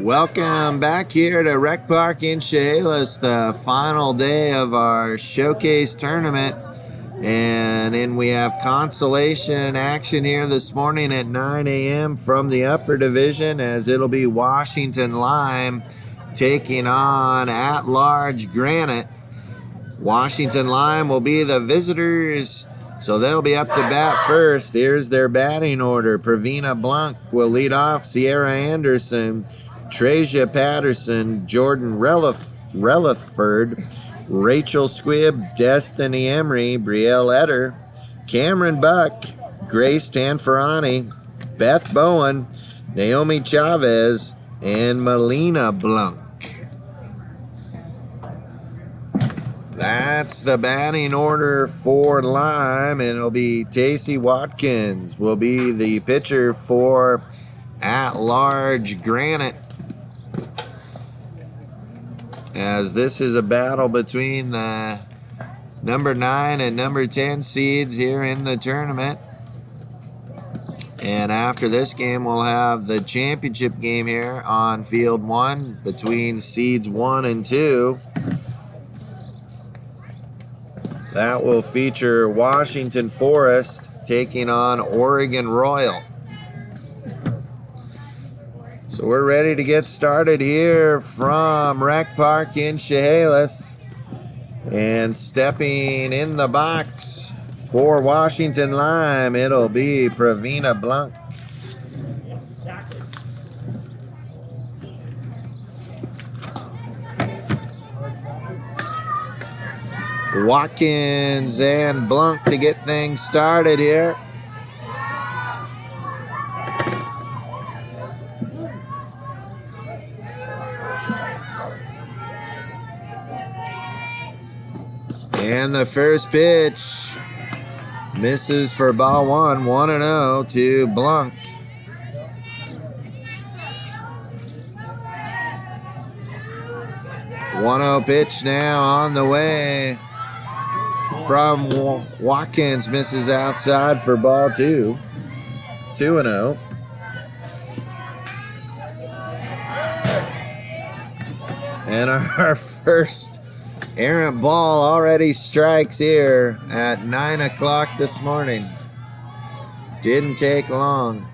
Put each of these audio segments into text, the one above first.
Welcome back here to Rec Park in Chehalis, the final day of our showcase tournament. And then we have consolation action here this morning at 9 a.m. from the upper division, as it'll be Washington Lime taking on at-large Granite. Washington Lime will be the visitors, so they'll be up to bat first. Here's their batting order. Pravina Blanc will lead off. Sierra Anderson, Treja Patterson, Jordan Reliford, Rachel Squibb, Destiny Emery, Brielle Etter, Cameron Buck, Grace Tanferani, Beth Bowen, Naomi Chavez, and Melina Blanc. That's the batting order for Lime, and it'll be Tacey Watkins will be the pitcher for at-large Granite, as this is a battle between the number 9 and number 10 seeds here in the tournament. And after this game, we'll have the championship game here on field 1 between seeds 1 and 2. That will feature Washington Forest taking on Oregon Royal. So we're ready to get started here from Rec Park in Chehalis. And stepping in the box for Washington Lime, it'll be Pravina Blanc. Watkins and Blanc to get things started here. And the first pitch misses for ball 1, 1-0 to Blanc. One-0 pitch now on the way from Watkins, misses outside for ball 2, 2-0. And our first errant ball already strikes here at 9 o'clock this morning. Didn't take long.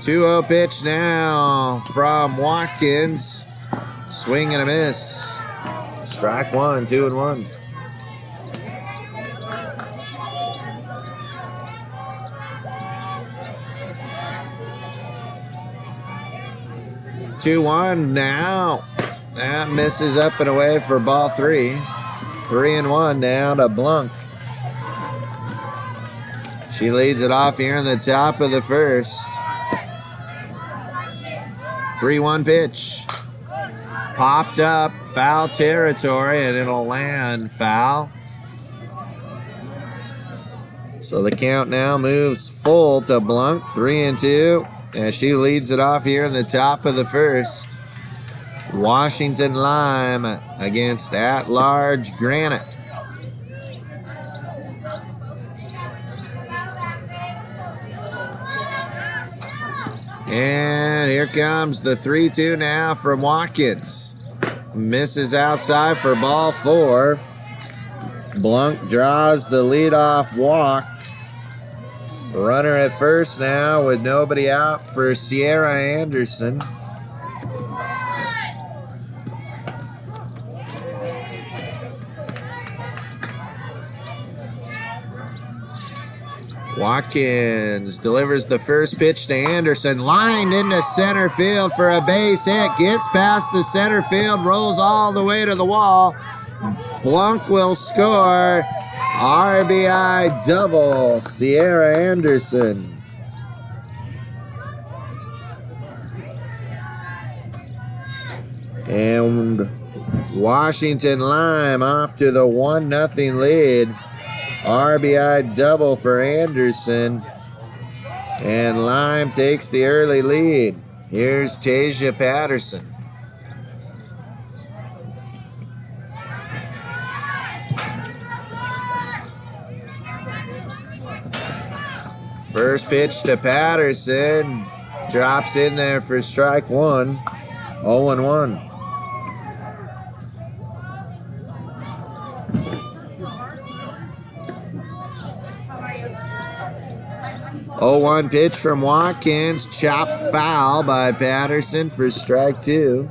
Two-0 pitch now from Watkins. Swing and a miss. Strike 1, 2-1. Two-one now. That misses up and away for ball 3. 3-1 now to Blanc. She leads it off here in the top of the first. 3-1 pitch. Popped up, foul territory, and it'll land foul. So the count now moves full to Blanc, 3-2, as she leads it off here in the top of the first. Washington Lime against at-large Granite. And here comes the 3-2 now from Watkins. Misses outside for ball 4. Blanc draws the leadoff walk. Runner at first now with nobody out for Sierra Anderson. Watkins delivers the first pitch to Anderson. Lined into center field for a base hit. Gets past the center field. Rolls all the way to the wall. Blanc will score. RBI double. Sierra Anderson. And Washington Lime off to the 1-0 lead. RBI double for Anderson, and Lime takes the early lead. Here's Tasia Patterson. First pitch to Patterson. Drops in there for strike one. 0-1. 0-1 pitch from Watkins. Chopped foul by Patterson for strike two.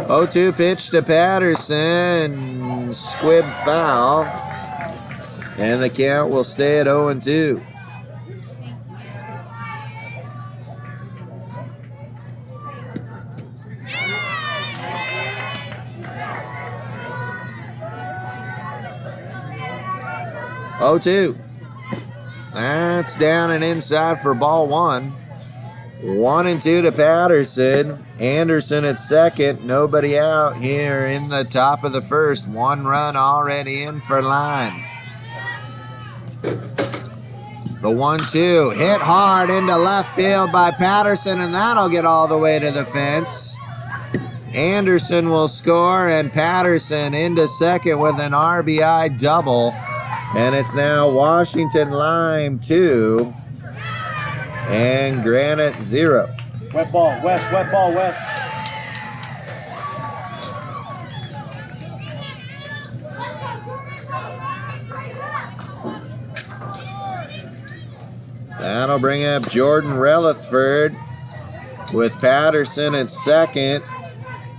Oh-2 pitch to Patterson. Squib foul. And the count will stay at 0-2. Oh, 2. That's down and inside for ball one. 1-2 to Patterson. Anderson at second. Nobody out here in the top of the first. One run already in for line. The 1-2 hit hard into left field by Patterson, and that'll get all the way to the fence. Anderson will score, and Patterson into second with an RBI double. And it's now Washington Lime 2 and Granite 0. Wet ball, West, wet ball, West. That'll bring up Jordan Relithford with Patterson at second,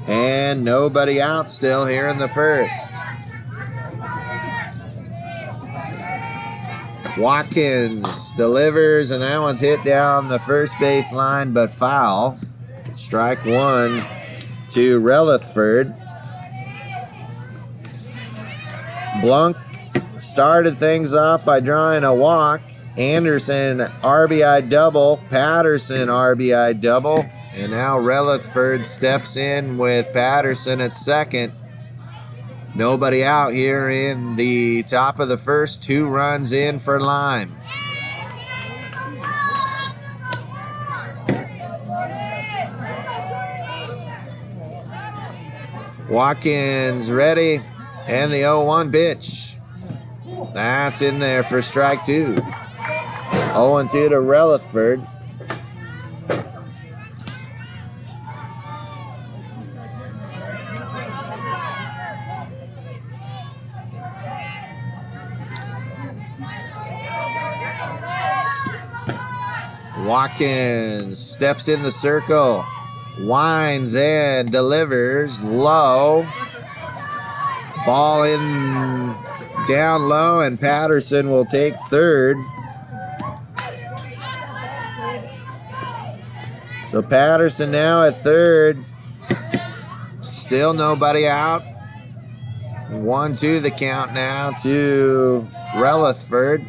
and nobody out still here in the first. Watkins delivers, and that one's hit down the first base line, but foul. Strike one to Relithford. Blunk started things off by drawing a walk. Anderson RBI double, Patterson RBI double, and now Relithford steps in with Patterson at second. Nobody out here in the top of the first. 2 runs in for Lime. Watkins ready, and the 0-1 pitch. That's in there for strike two. 0-2 to Relithford. Watkins steps in the circle, winds and delivers low. Ball in down low, and Patterson will take third. So Patterson now at third. Still nobody out. 1-2 the count now to Relithford.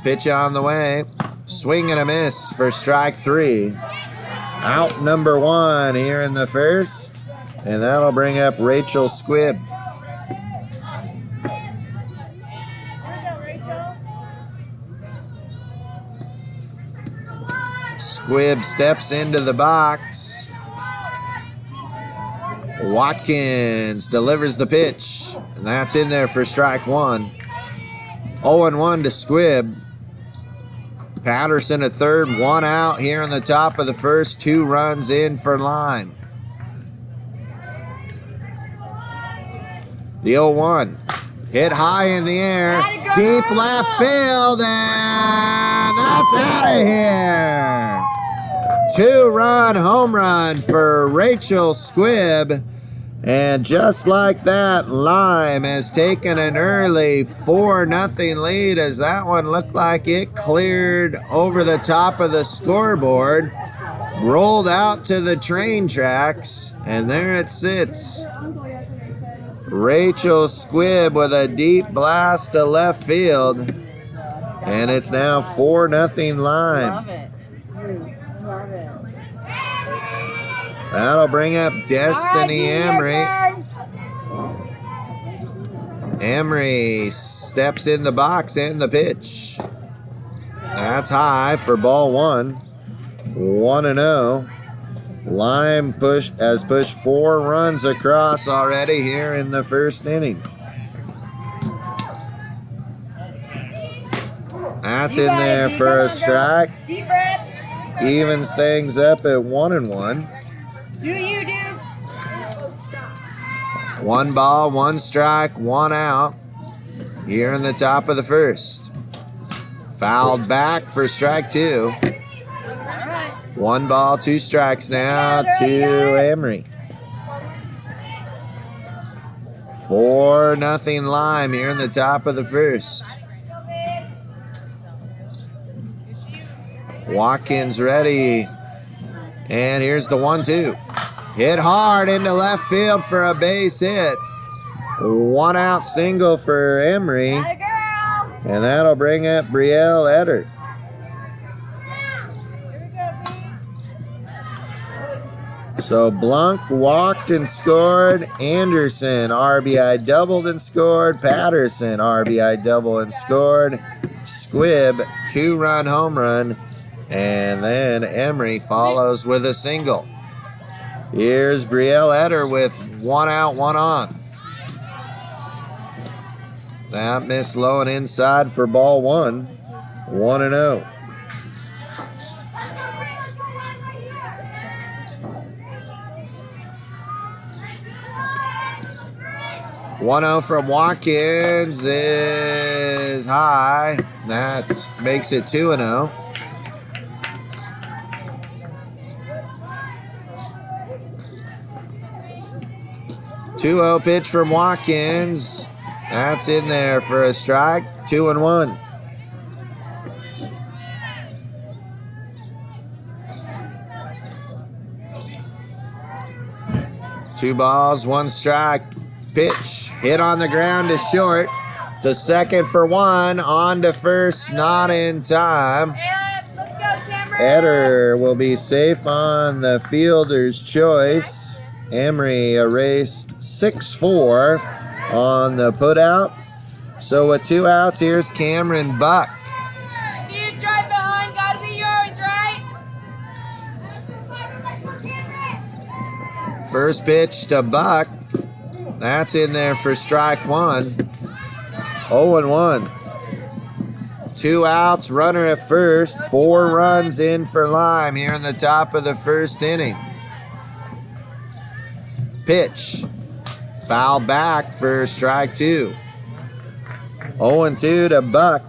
Pitch on the way. Swing and a miss for strike three. Out number one here in the first. And that'll bring up Rachel Squibb. Squibb steps into the box. Watkins delivers the pitch, and that's in there for strike one. 0-1 to Squibb. Patterson at third, 1 out here in the top of the first. 2 runs in for Lime. The 0-1 hit high in the air, deep left field, and that's out of here. 2-run home run for Rachel Squibb. And just like that, Lime has taken an early 4-0 lead, as that one looked like it cleared over the top of the scoreboard, rolled out to the train tracks, and there it sits. Rachel Squibb with a deep blast to left field, and it's now 4-0 Lime. Love it. Love it. That'll bring up Destiny Emery. Emery steps in the box and the pitch. That's high for ball one. 1-0. Lime has pushed 4 runs across already here in the first inning. That's in there for a strike. Evens things up at 1-1. Do you do? 1 ball, 1 strike, 1 out here in the top of the first. Fouled back for strike 2. 1 ball, 2 strikes now to Emery. 4-0 Lime here in the top of the first. Watkins ready. And here's the 1-2. Hit hard into left field for a base hit. 1 out single for Emery. And that'll bring up Brielle Etter. So Blanc walked and scored. Anderson RBI doubled and scored. Patterson RBI double and scored. Squibb 2-run home run. And then Emery follows with a single. Here's Brielle Etter with 1 out, 1 on. That missed low and inside for ball 1. 1-0. 1-0 from Watkins is high. That makes it 2-0. 2-0 pitch from Watkins. That's in there for a strike. 2-1. Two balls, 1 strike. Pitch hit on the ground to short. To second for 1. On to first, not in time. Let's go, Cameron. Etter will be safe on the fielder's choice. Emery erased 6-4 on the putout. So with 2 outs, here's Cameron Buck. See you drive behind, gotta be yours, right? First pitch to Buck. That's in there for strike 1. 0-1. 2 outs, runner at first. 4 runs in for Lime here in the top of the first inning. Pitch. Foul back for strike 2. 0-2 to Buck.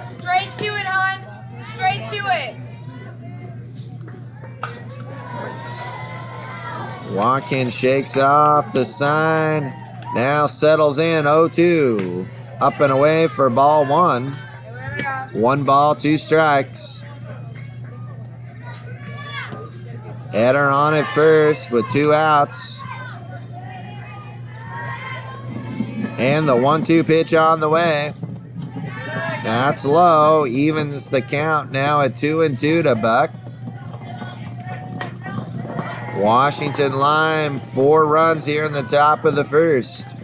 Straight to it, hon. Straight to it. Watkins shakes off the sign. Now settles in 0-2. Up and away for ball 1. 1 ball, 2 strikes. Etter on at first with 2 outs. And the 1-2 pitch on the way. That's low. Evens the count now at 2-2 to Buck. Washington Lime, 4 runs here in the top of the first.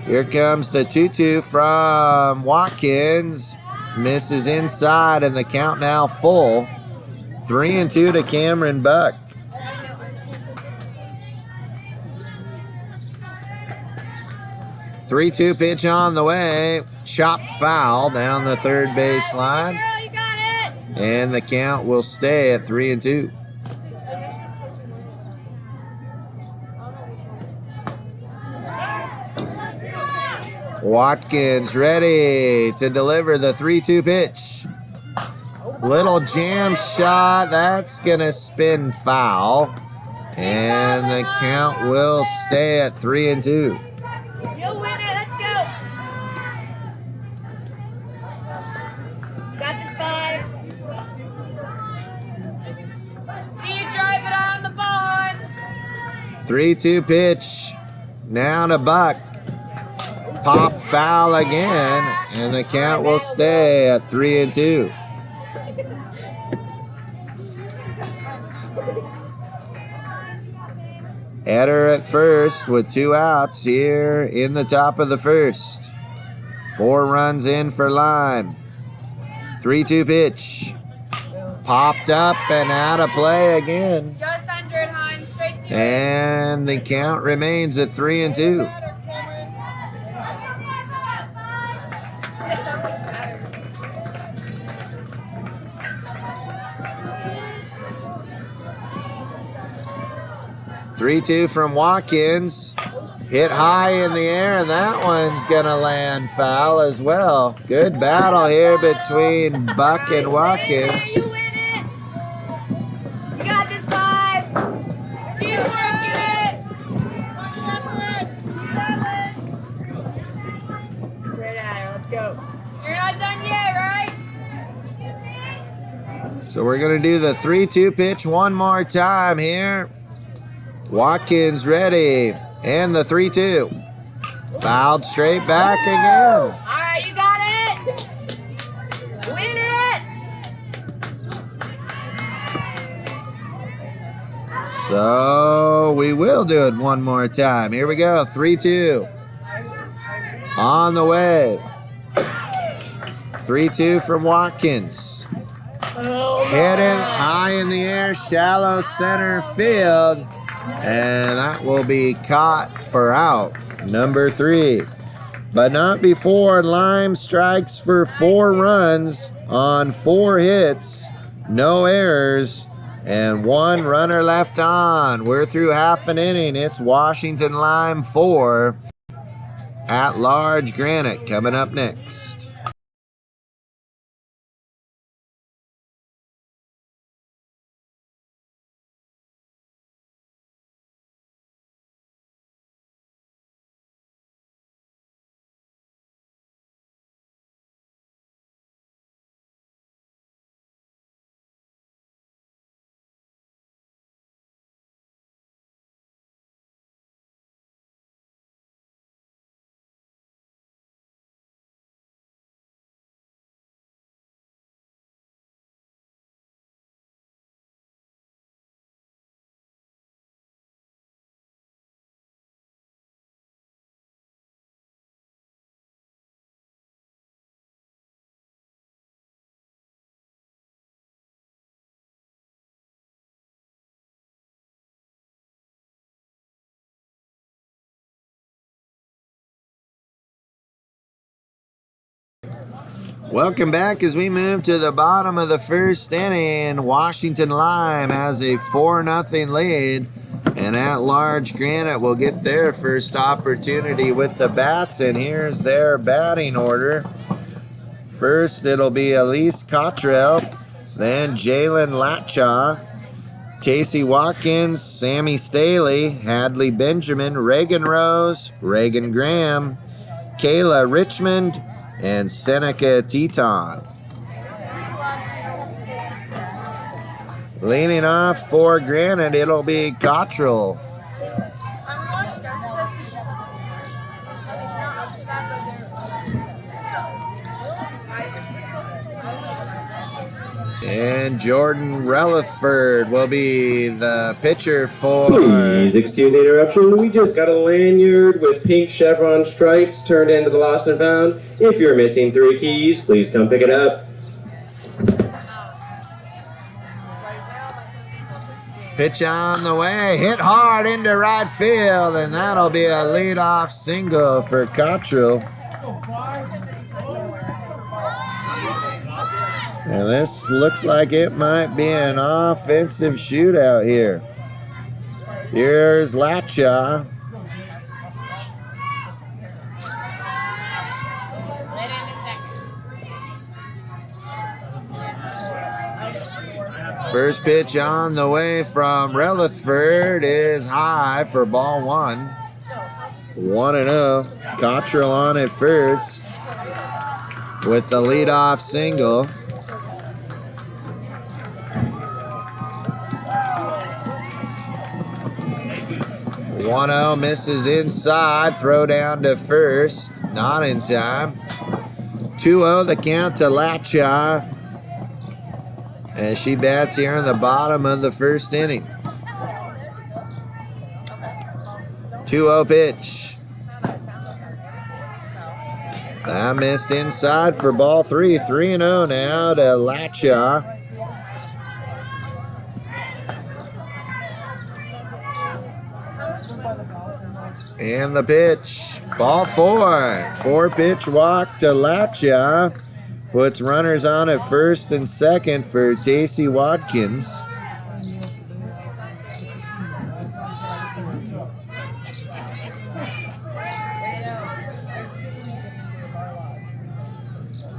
Here comes the 2-2 from Watkins. Misses inside, and the count now full. 3-2 to Cameron Buck. Three-two pitch on the way. Chop foul down the third baseline. And the count will stay at 3-2. Watkins ready to deliver the 3-2 pitch. Little jam shot. That's going to spin foul. And the count will stay at 3-2. You'll win it. Let's go. Got this 5. See you drive it on the ball. 3-2 pitch. Now to Buck. Pop foul again, and the count will stay at 3-2. Header at first with 2 outs here in the top of the first. 4 runs in for Lime. 3-2 pitch. Popped up and out of play again. Just under it, hon. Straight to it. And the count remains at 3-2. Three-two from Watkins. Hit high in the air, and that one's going to land foul as well. Good battle here between Buck and Watkins. You win it. You got this, 5. Keep working it. Straight at her. Let's go. You're not done yet, right? So we're going to do the 3-2 pitch one more time here. Watkins ready. And the 3-2. Fouled straight back again. All right, you got it. Win it. So we will do it one more time. Here we go. 3-2. On the way. 3-2 from Watkins. Hit it high in the air, shallow center field. And that will be caught for out, number 3. But not before Lime strikes for 4 runs on 4 hits, no errors, and 1 runner left on. We're through half an inning. It's Washington Lime 4, at large Granite coming up next. Welcome back as we move to the bottom of the first inning. Washington Lime has a 4-0 lead, and at large Granite will get their first opportunity with the bats, and here's their batting order. First it'll be Elise Cottrell, then Jalen Latchaw, Casey Watkins, Sammy Staley, Hadley Benjamin, Reagan Rose, Reagan Graham, Kayla Richmond, and Seneca Teton. Leaning off for Granite, it'll be Cottrell. And Jordan Rutherford will be the pitcher for... Please excuse the interruption. We just got a lanyard with pink chevron stripes turned into the lost and found. If you're missing 3 keys, please come pick it up. Pitch on the way, hit hard into right field, and that'll be a leadoff single for Cottrell. And this looks like it might be an offensive shootout here. Here's Latchaw. First pitch on the way from Rutherford is high for ball 1. 1-0. Cottrell on at first with the leadoff single. 1-0 misses inside. Throw down to first. Not in time. 2-0 the count to Latchaw as she bats here in the bottom of the first inning. 2-0 pitch. That missed inside for ball 3. 3-0 now to Latcha. And the pitch. Ball 4. 4-pitch walk to Latcha. Puts runners on at first and second for Tacey Watkins.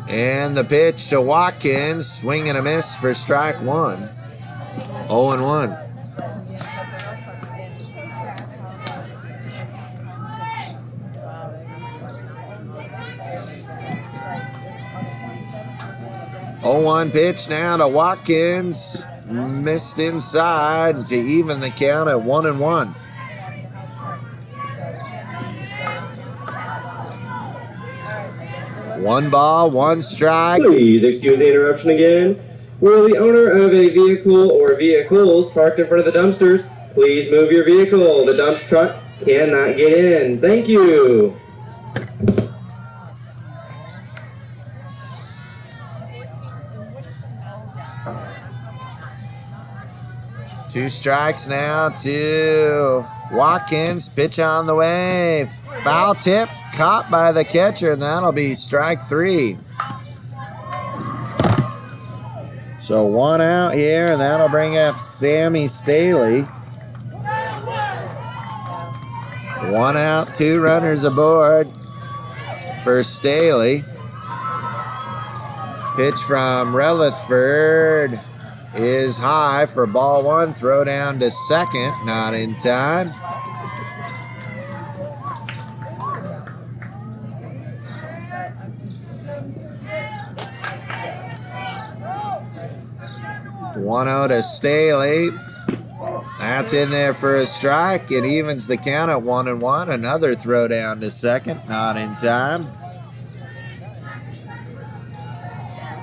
And the pitch to Watkins. Swing and a miss for strike 1. 0-1. Oh, 0-1 pitch now to Watkins. Missed inside to even the count at 1-1. One ball, one strike. Please excuse the interruption again. Will the owner of a vehicle or vehicles parked in front of the dumpsters please move your vehicle? The dump truck cannot get in. Thank you. Two strikes now to Watkins. Pitch on the way. Foul tip. Caught by the catcher, and that'll be strike 3. So 1 out here, and that'll bring up Sammy Staley. 1 out, 2 runners aboard for Staley. Pitch from Rutherford is high for ball 1. Throw down to second, not in time. One out to Staley. That's in there for a strike. It evens the count at 1-1. Another throw down to second, not in time.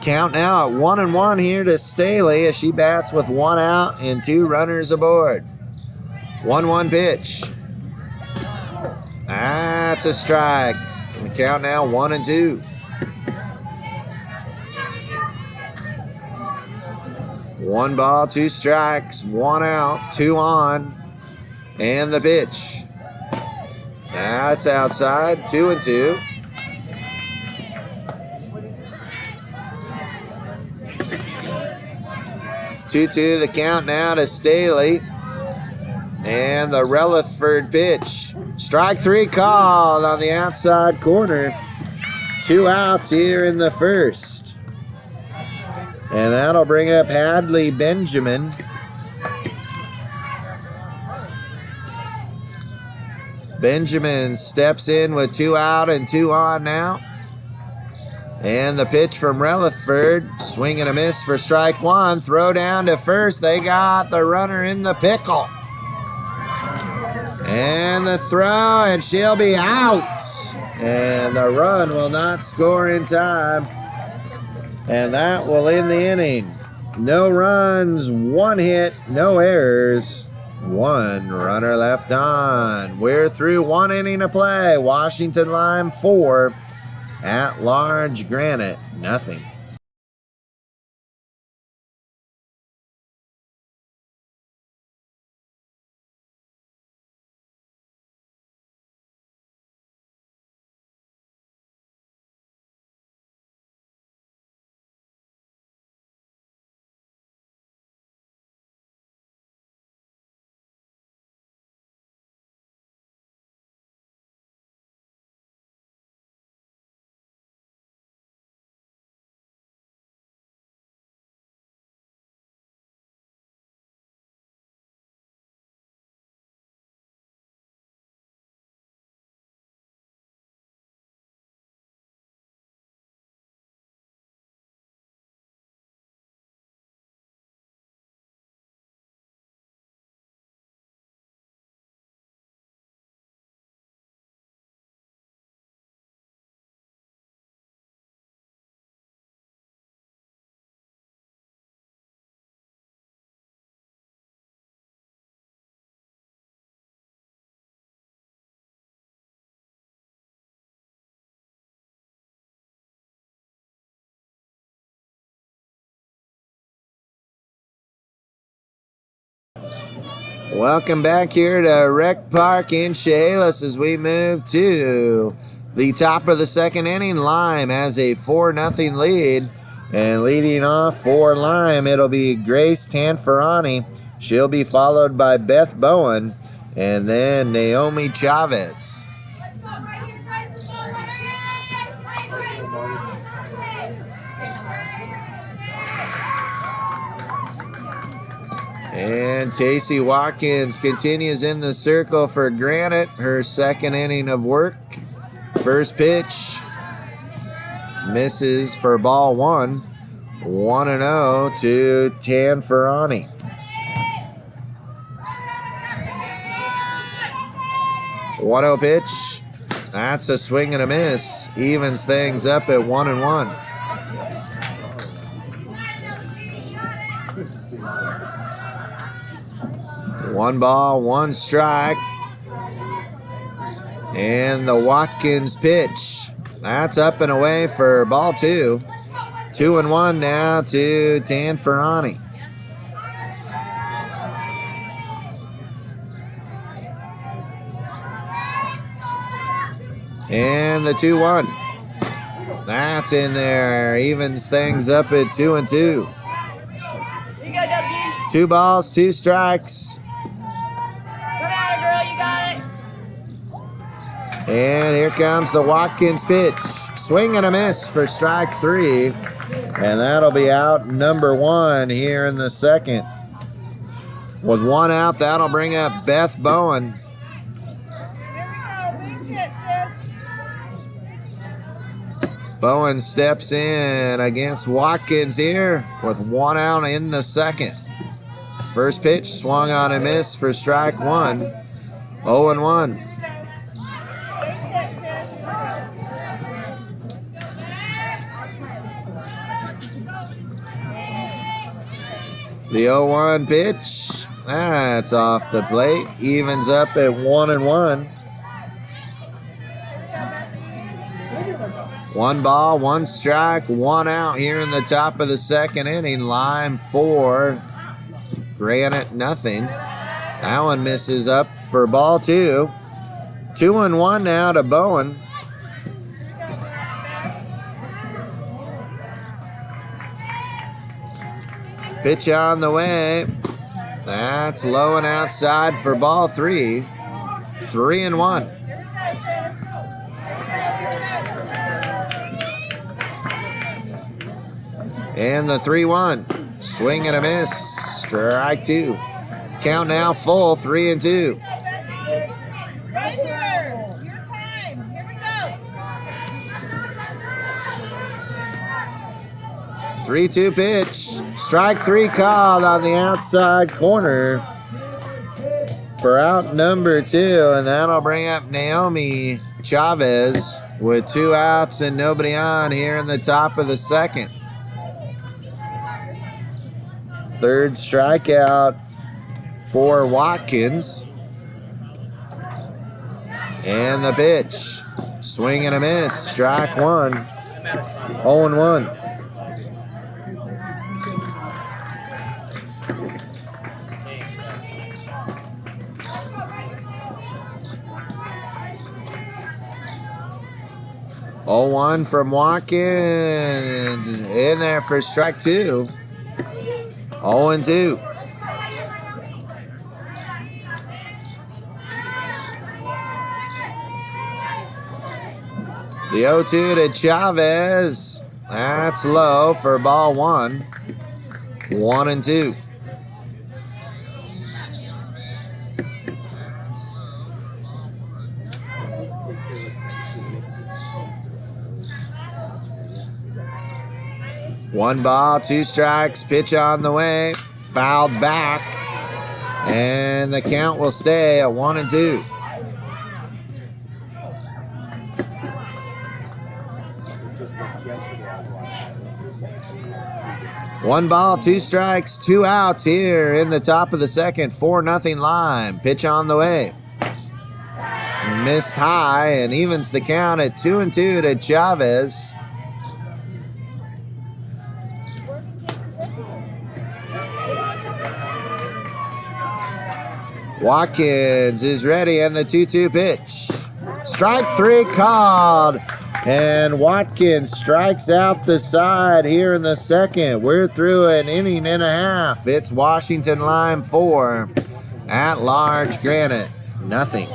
Count now at 1-1 here to Staley as she bats with 1 out and 2 runners aboard. 1-1 pitch. That's a strike. The count now 1-2. 1 ball, 2 strikes, 1 out, 2 on. And the pitch. That's outside, 2-2. Two-two the count now to Staley. And the Rutherford pitch. Strike 3 called on the outside corner. 2 outs here in the first. And that'll bring up Hadley Benjamin. Benjamin steps in with 2 out and 2 on now. And the pitch from Rutherford. Swing and a miss for strike 1. Throw down to first. They got the runner in the pickle. And the throw, and she'll be out. And the run will not score in time. And that will end the inning. No runs, 1 hit, no errors, 1 runner left on. We're through 1 inning of play. Washington Lime 4, at large Granite 0. Welcome back here to Rec Park in Chehalis as we move to the top of the second inning. Lime has a 4-0 lead. And leading off for Lime, it'll be Grace Tanferani. She'll be followed by Beth Bowen and then Naomi Chavez. And Tacey Watkins continues in the circle for Granite, her second inning of work. First pitch misses for ball one. 1-0 to Tanferani. 1-0 pitch. That's a swing and a miss. Evens things up at 1-1. One ball, one strike. And the Watkins pitch. That's up and away for ball two. 2-1 now to Tanferani. And the 2-1. That's in there. Evens things up at 2-2. Here you go, W. 2 balls, 2 strikes. Come at it, girl. You got it. And here comes the Watkins pitch. Swing and a miss for strike 3. And that'll be out number 1 here in the second. With 1 out, that'll bring up Beth Bowen. Bowen steps in against Watkins here with 1 out in the second. First pitch swung on and missed for strike 1. 0-1. The 0-1 pitch, that's off the plate. Evens up at 1-1. 1 ball, 1 strike, 1 out here in the top of the second inning. Lime 4, Granite nothing. That one misses up for ball 2. 2-1 now to Bowen. Pitch on the way. That's low and outside for ball 3. 3-1. And the 3-1. Swing and a miss. Strike 2. Count now full. 3-2. Right here. Your time. Here we go. 3-2 pitch. Strike 3 called on the outside corner for out number 2. And that'll bring up Naomi Chavez with 2 outs and nobody on here in the top of the second. Third strikeout for Watkins. And the pitch. Swing and a miss. Strike 1. 0-1. Oh, 0-1 from Watkins. In there for strike 2. 0-2. The 0-2 to Chavez. That's low for ball 1. 1-2. One ball, 2 strikes, pitch on the way, fouled back, and the count will stay at 1-2. One ball, 2 strikes, 2 outs here in the top of the second. 4-0 Lime. Pitch on the way. Missed high and evens the count at 2-2 to Chavez. Watkins is ready, and the 2-2 pitch. Strike 3 called, and Watkins strikes out the side here in the second. We're through an inning and a half. It's Washington Lime 4, at large Granite nothing.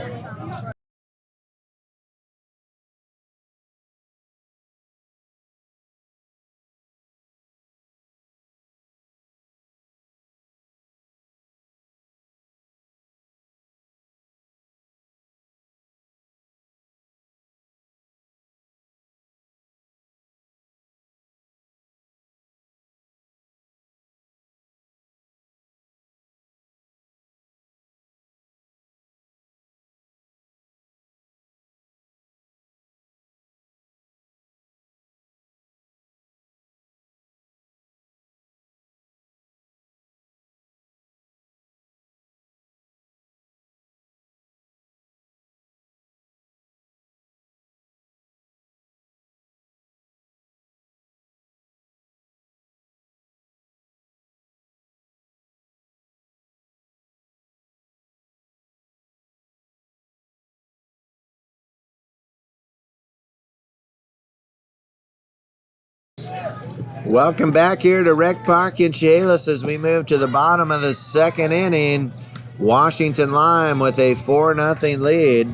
Welcome back here to Rec Park in Chehalis as we move to the bottom of the second inning. Washington Lime with a 4-0 lead.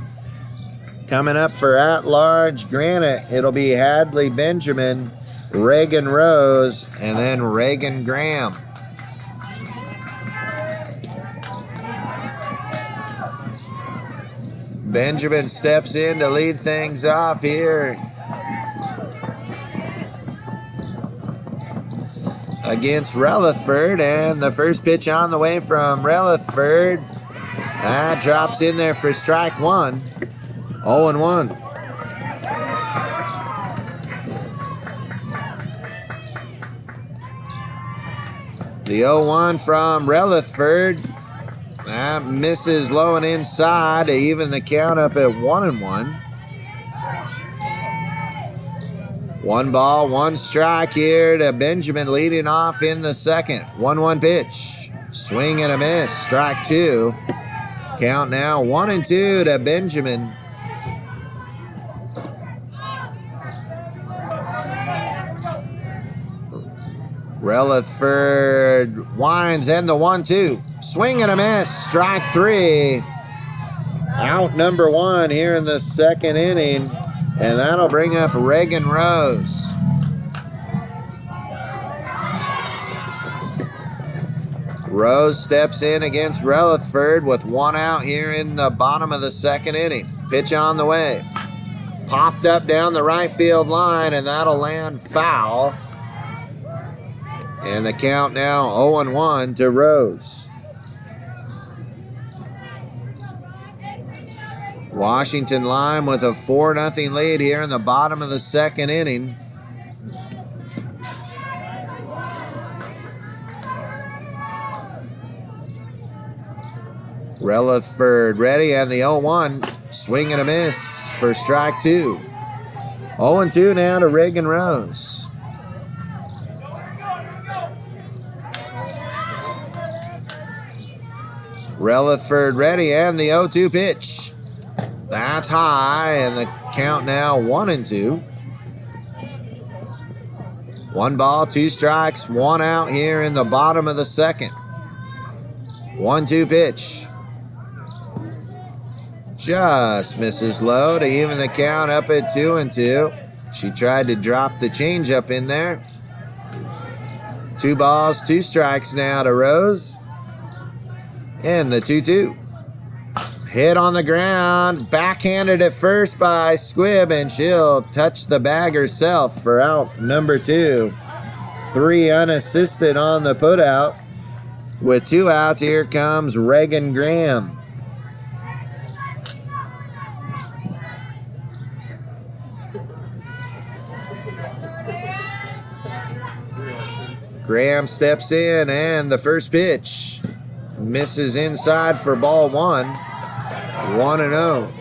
Coming up for at-large Granite, it'll be Hadley Benjamin, Reagan Rose, and then Reagan Graham. Benjamin steps in to lead things off here against Rutherford, and the first pitch on the way from Rutherford. That drops in there for strike 1. 0-1. The 0-1 from Rutherford. That misses low and inside to even the count up at 1-1. 1 ball, 1 strike here to Benjamin leading off in the second. 1-1 pitch. Swing and a miss. Strike 2. Count now 1-2 to Benjamin. Rutherford winds and the 1-2. Swing and a miss. Strike 3. Out number 1 here in the second inning. And that'll bring up Reagan Rose. Rose steps in against Rutherford with 1 out here in the bottom of the second inning. Pitch on the way. Popped up down the right field line, and that'll land foul. And the count now 0-1 to Rose. Washington Lime with a 4-0 lead here in the bottom of the second inning. Rutherford ready, and the 0-1. Swing and a miss for strike 2. 0-2 now to Reagan Rose. Rutherford ready, and the 0-2 pitch. That's high, and the count now 1-2. 1 ball, 2 strikes, 1 out here in the bottom of the second. 1-2 pitch. Just misses low to even the count up at 2-2. She tried to drop the changeup in there. 2 balls, 2 strikes now to Rose. And the 2-2. Hit on the ground, backhanded at first by Squibb, and she'll touch the bag herself for out number 2. 3 unassisted on the putout. With 2 outs, here comes Reagan Graham. Graham steps in, and the first pitch misses inside for ball 1. 1-0.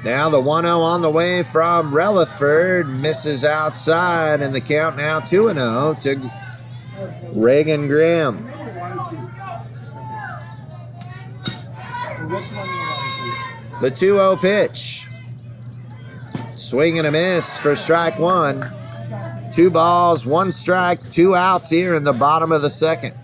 Now the 1-0 on the way from Rutherford, misses outside, and the count now 2-0 to Reagan Graham. The 2-0 pitch. Swing and a miss for strike one. 2 balls, 1 strike, 2 outs here in the bottom of the second.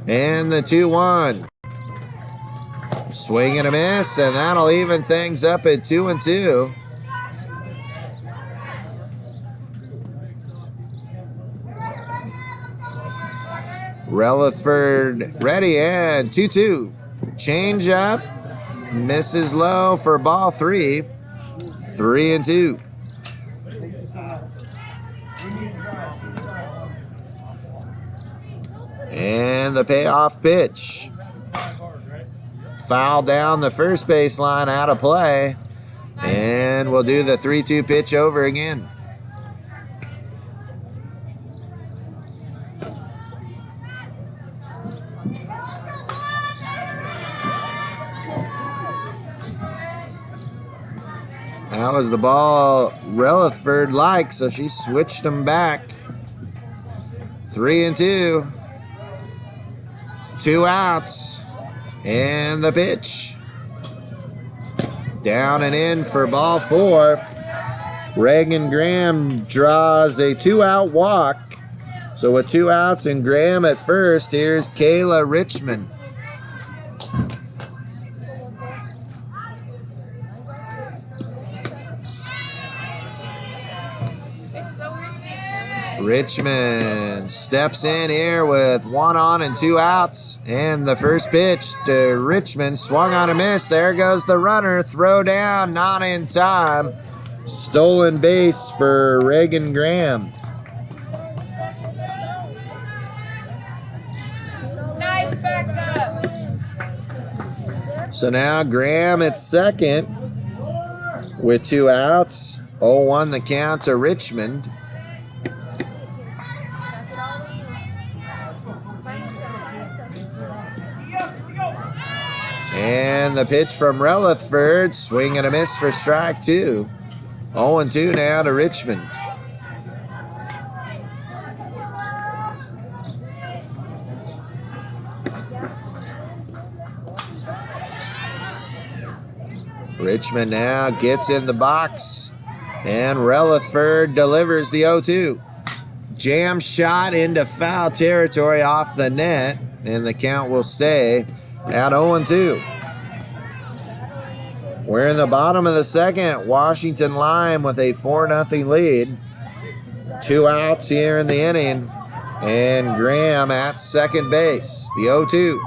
And the 2-1. Swing and a miss, and that'll even things up at 2-2. Rutherford ready and 2-2. Change up. Misses low for ball 3. 3-2. And the payoff pitch. Foul down the first baseline, out of play. And we'll do the 3-2 pitch over again. That was the ball Rutherford liked, so she switched them back. 3-2. 2 outs. And the pitch. Down and in for ball 4. Reagan Graham draws a 2-out walk. So with 2 outs and Graham at first, here's Kayla Richmond. Richmond steps in here with 1 on and 2 outs. And the first pitch to Richmond, swung on a miss. There goes the runner. Throw down, not in time. Stolen base for Reagan Graham. Nice backup. So now Graham at second with 2 outs. 0-1 the count to Richmond. And the pitch from Rutherford, swing and a miss for strike 2. 0-2 now to Richmond. Richmond now gets in the box, and Rutherford delivers the 0-2. Jam shot into foul territory off the net, and the count will stay at 0-2. We're in the bottom of the second. Washington Lime with a 4-0 lead. 2 outs here in the inning. And Graham at second base. The 0-2.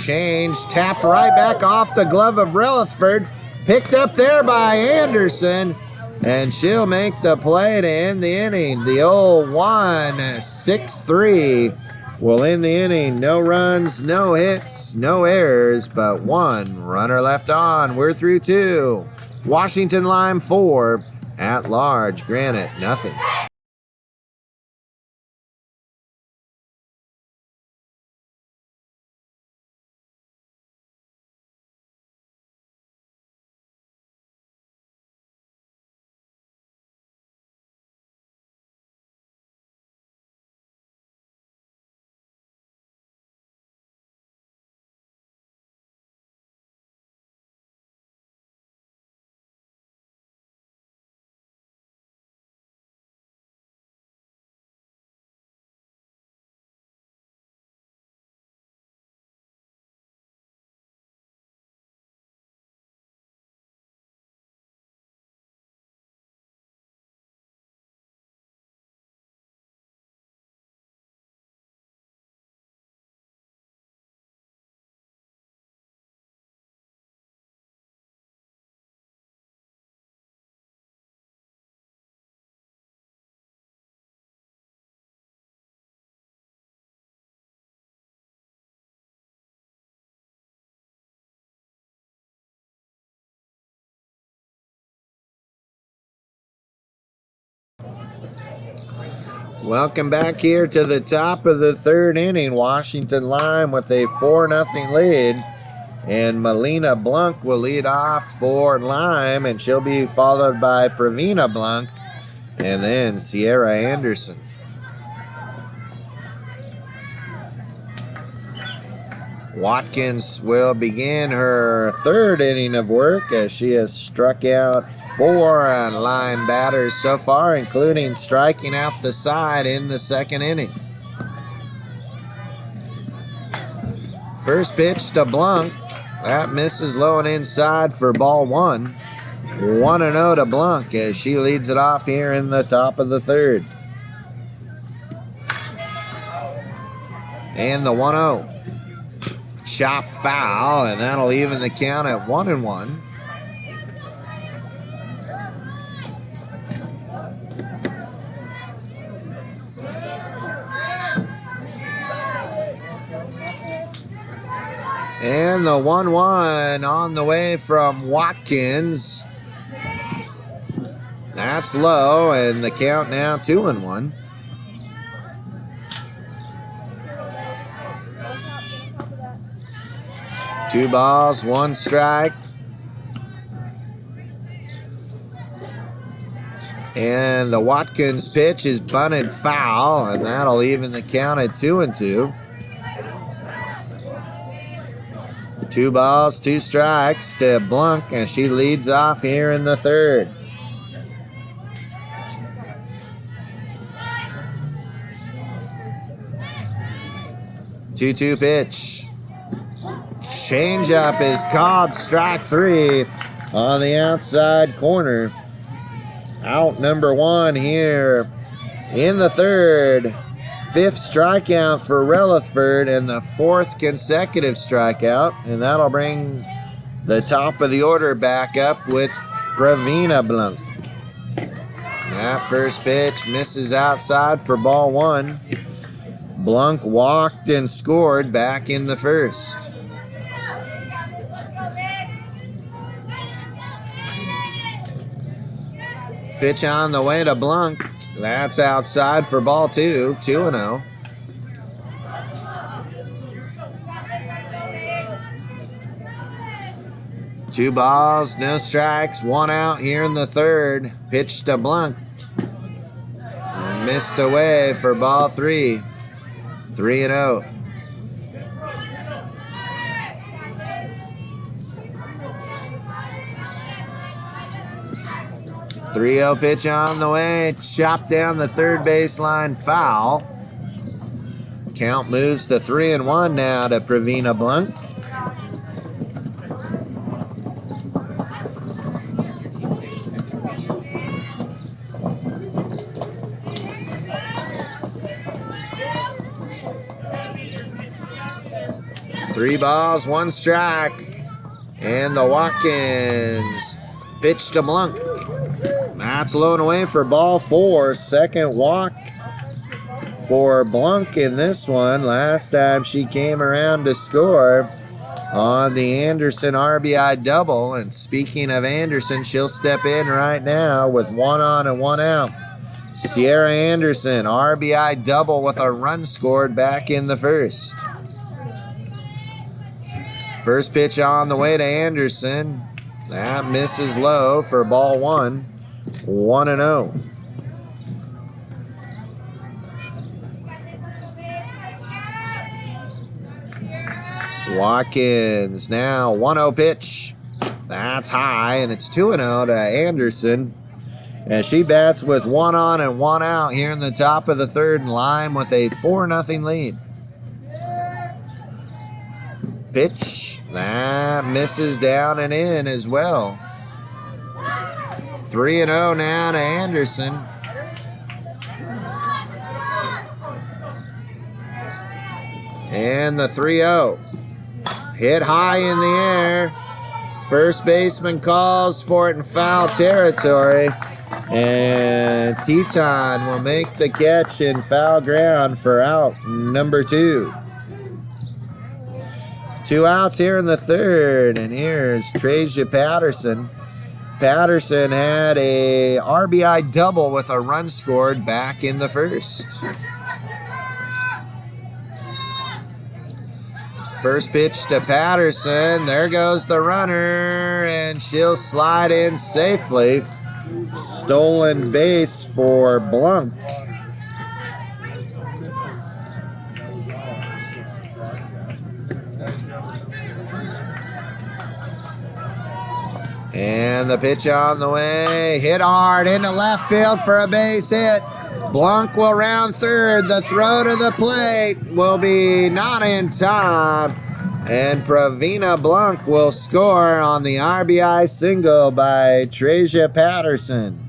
Change. Tapped right back off the glove of Rutherford. Picked up there by Anderson. And she'll make the play to end the inning. The 0-1. 6-3. Well, in the inning, no runs, no hits, no errors, but 1 runner left on. We're through 2. Washington Lime 4, at large, Granite nothing. Welcome back here to the top of the third inning. Washington Lime with a 4-0 lead. And Melina Blanc will lead off for Lime, and she'll be followed by Pravina Blanc and then Sierra Anderson. Watkins will begin her third inning of work as she has struck out 4 Lime batters so far, including striking out the side in the second inning. First pitch to Blanc. That misses low and inside for ball 1. 1-0 to Blanc as she leads it off here in the top of the third. And the 1-0. Chop foul, and that'll even the count at 1-1. And the 1-1 on the way from Watkins. That's low, and the count now 2-1. Two balls, one strike. And the Watkins pitch is bunted foul, and that'll even the count at 2-2. 2 balls, 2 strikes to Blanc as she leads off here in the third. Two-two pitch. Changeup is called, strike 3 on the outside corner. Out number 1 here in the third. 5th strikeout for Rutherford and the 4th consecutive strikeout. And that'll bring the top of the order back up with Pravina Blanc. That first pitch misses outside for ball 1. Blanc walked and scored back in the first. Pitch on the way to Blanc. That's outside for ball 2. 2-0. Two balls, no strikes, 1 out here in the third. Pitch to Blanc. Missed away for ball 3. 3-0. 3-0 pitch on the way. Chopped down the third baseline, foul. Count moves to 3-1 now to Pravina Blanc. Three balls, 1 strike. And the Watkins pitch to Blanc. That's low and away for ball 4. Second walk for Blanc in this one. Last time she came around to score on the Anderson RBI double. And speaking of Anderson, she'll step in right now with 1 on and 1 out. Sierra Anderson, RBI double with a run scored back in the first. First pitch on the way to Anderson. That misses low for ball 1. 1-0. Watkins now 1-0 pitch. That's high, and it's 2-0 to Anderson as she bats with 1 on and 1 out here in the top of the third, and Lime with a 4-0 lead. Pitch that misses down and in as well. 3-0 now to Anderson. And the 3-0. Hit high in the air. First baseman calls for it in foul territory. And Teton will make the catch in foul ground for out number 2. 2 outs here in the third. And here's Tracia Patterson. Patterson had a RBI double with a run scored back in the first. First pitch to Patterson. There goes the runner, and she'll slide in safely. Stolen base for Blunk. And the pitch on the way. Hit hard into left field for a base hit. Blunk will round third. The throw to the plate will be not in time. And Pravina Blunk will score on the RBI single by Treja Patterson.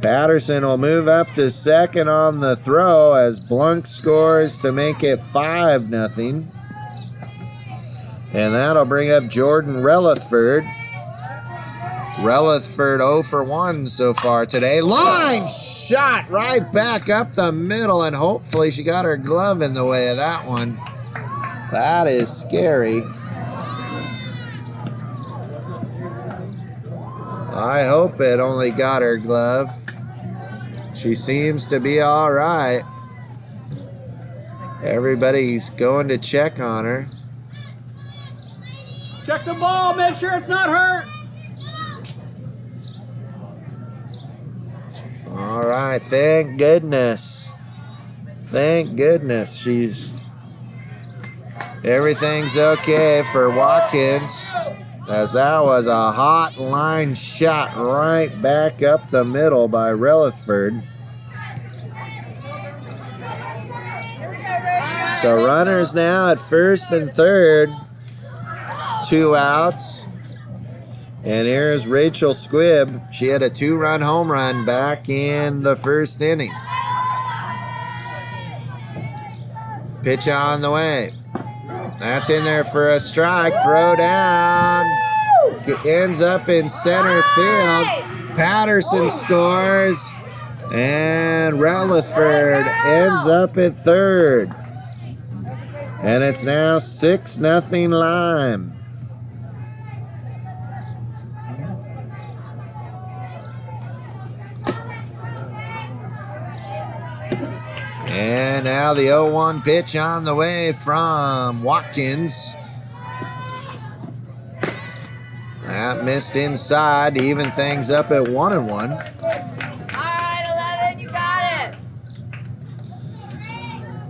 Patterson will move up to second on the throw as Blunk scores to make it 5-0. And that'll bring up Jordan Relaford. Relaford 0 for 1 so far today. Line shot right back up the middle, and hopefully she got her glove in the way of that one. That is scary. I hope it only got her glove. She seems to be all right. Everybody's going to check on her. Check the ball, make sure it's not hurt. All right, thank goodness. Thank goodness everything's okay for Watkins, as that was a hot line shot right back up the middle by Relaford. So runners now at first and third. 2 outs. And here's Rachel Squibb. She had a 2-run home run back in the first inning. Pitch on the way. That's in there for a strike. Throw down. Ends up in center field. Patterson scores. And Relaford ends up at third. And it's now 6-0 Lime. And now the 0-1 pitch on the way from Watkins. That missed inside to even things up at 1-1. All right, 11, you got it.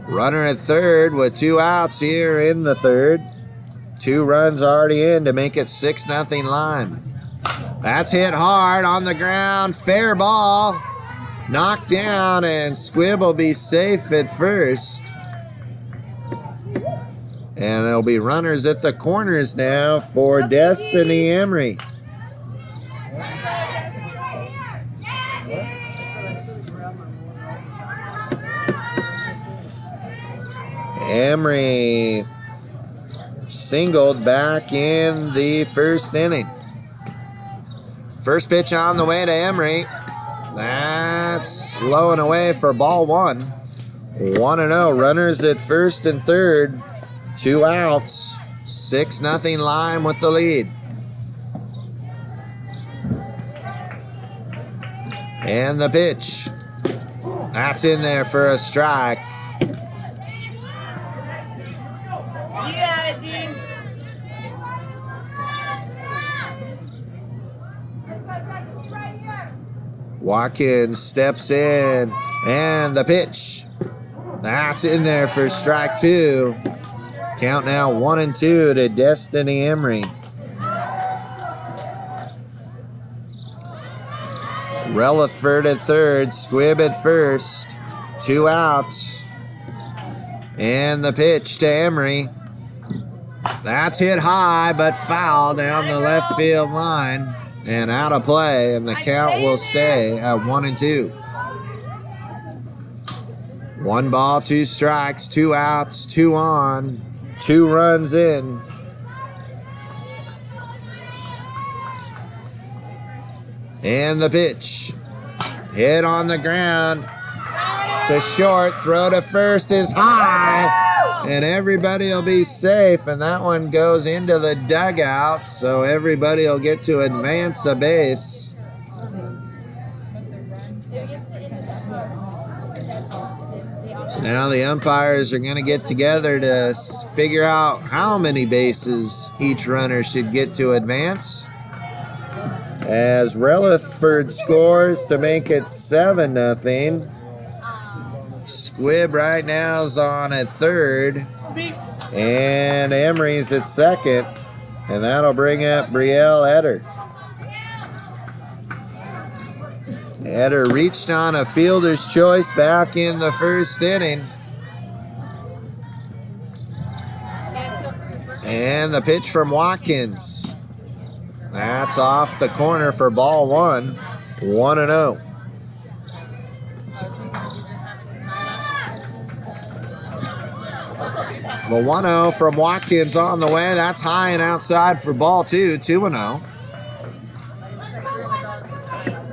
Runner at third with 2 outs here in the third. 2 runs already in to make it 6-0 Lime. That's hit hard on the ground. Fair ball. Knocked down, and Squibb will be safe at first. And there'll be runners at the corners now for Destiny Emery. Emery singled back in the first inning. First pitch on the way to Emery. That's low and away for ball 1. 1-0. Runners at first and third. 2 outs. 6-0 Lime with the lead. And the pitch. That's in there for a strike. You got it, Dean. Watkins steps in, and the pitch. That's in there for strike 2. Count now 1-2 to Destiny Emery. Relaford at third, Squibb at first. 2 outs. And the pitch to Emery. That's hit high, but foul down the left field line. And out of play, and the count will stay at 1-2. 1 ball, 2 strikes, 2 outs, 2 on, 2 runs in. And the pitch. Hit on the ground to short. Throw to first is high. And everybody will be safe, and that one goes into the dugout, so everybody will get to advance a base. So now the umpires are going to get together to figure out how many bases each runner should get to advance. As Relaford scores to make it 7-0. Squibb right now is on at third. And Emery's at second. And that'll bring up Brielle Eder. Eder reached on a fielder's choice back in the first inning. And the pitch from Watkins. That's off the corner for ball one. 1-0. The 1-0 from Watkins on the way. That's high and outside for ball two. 2-0.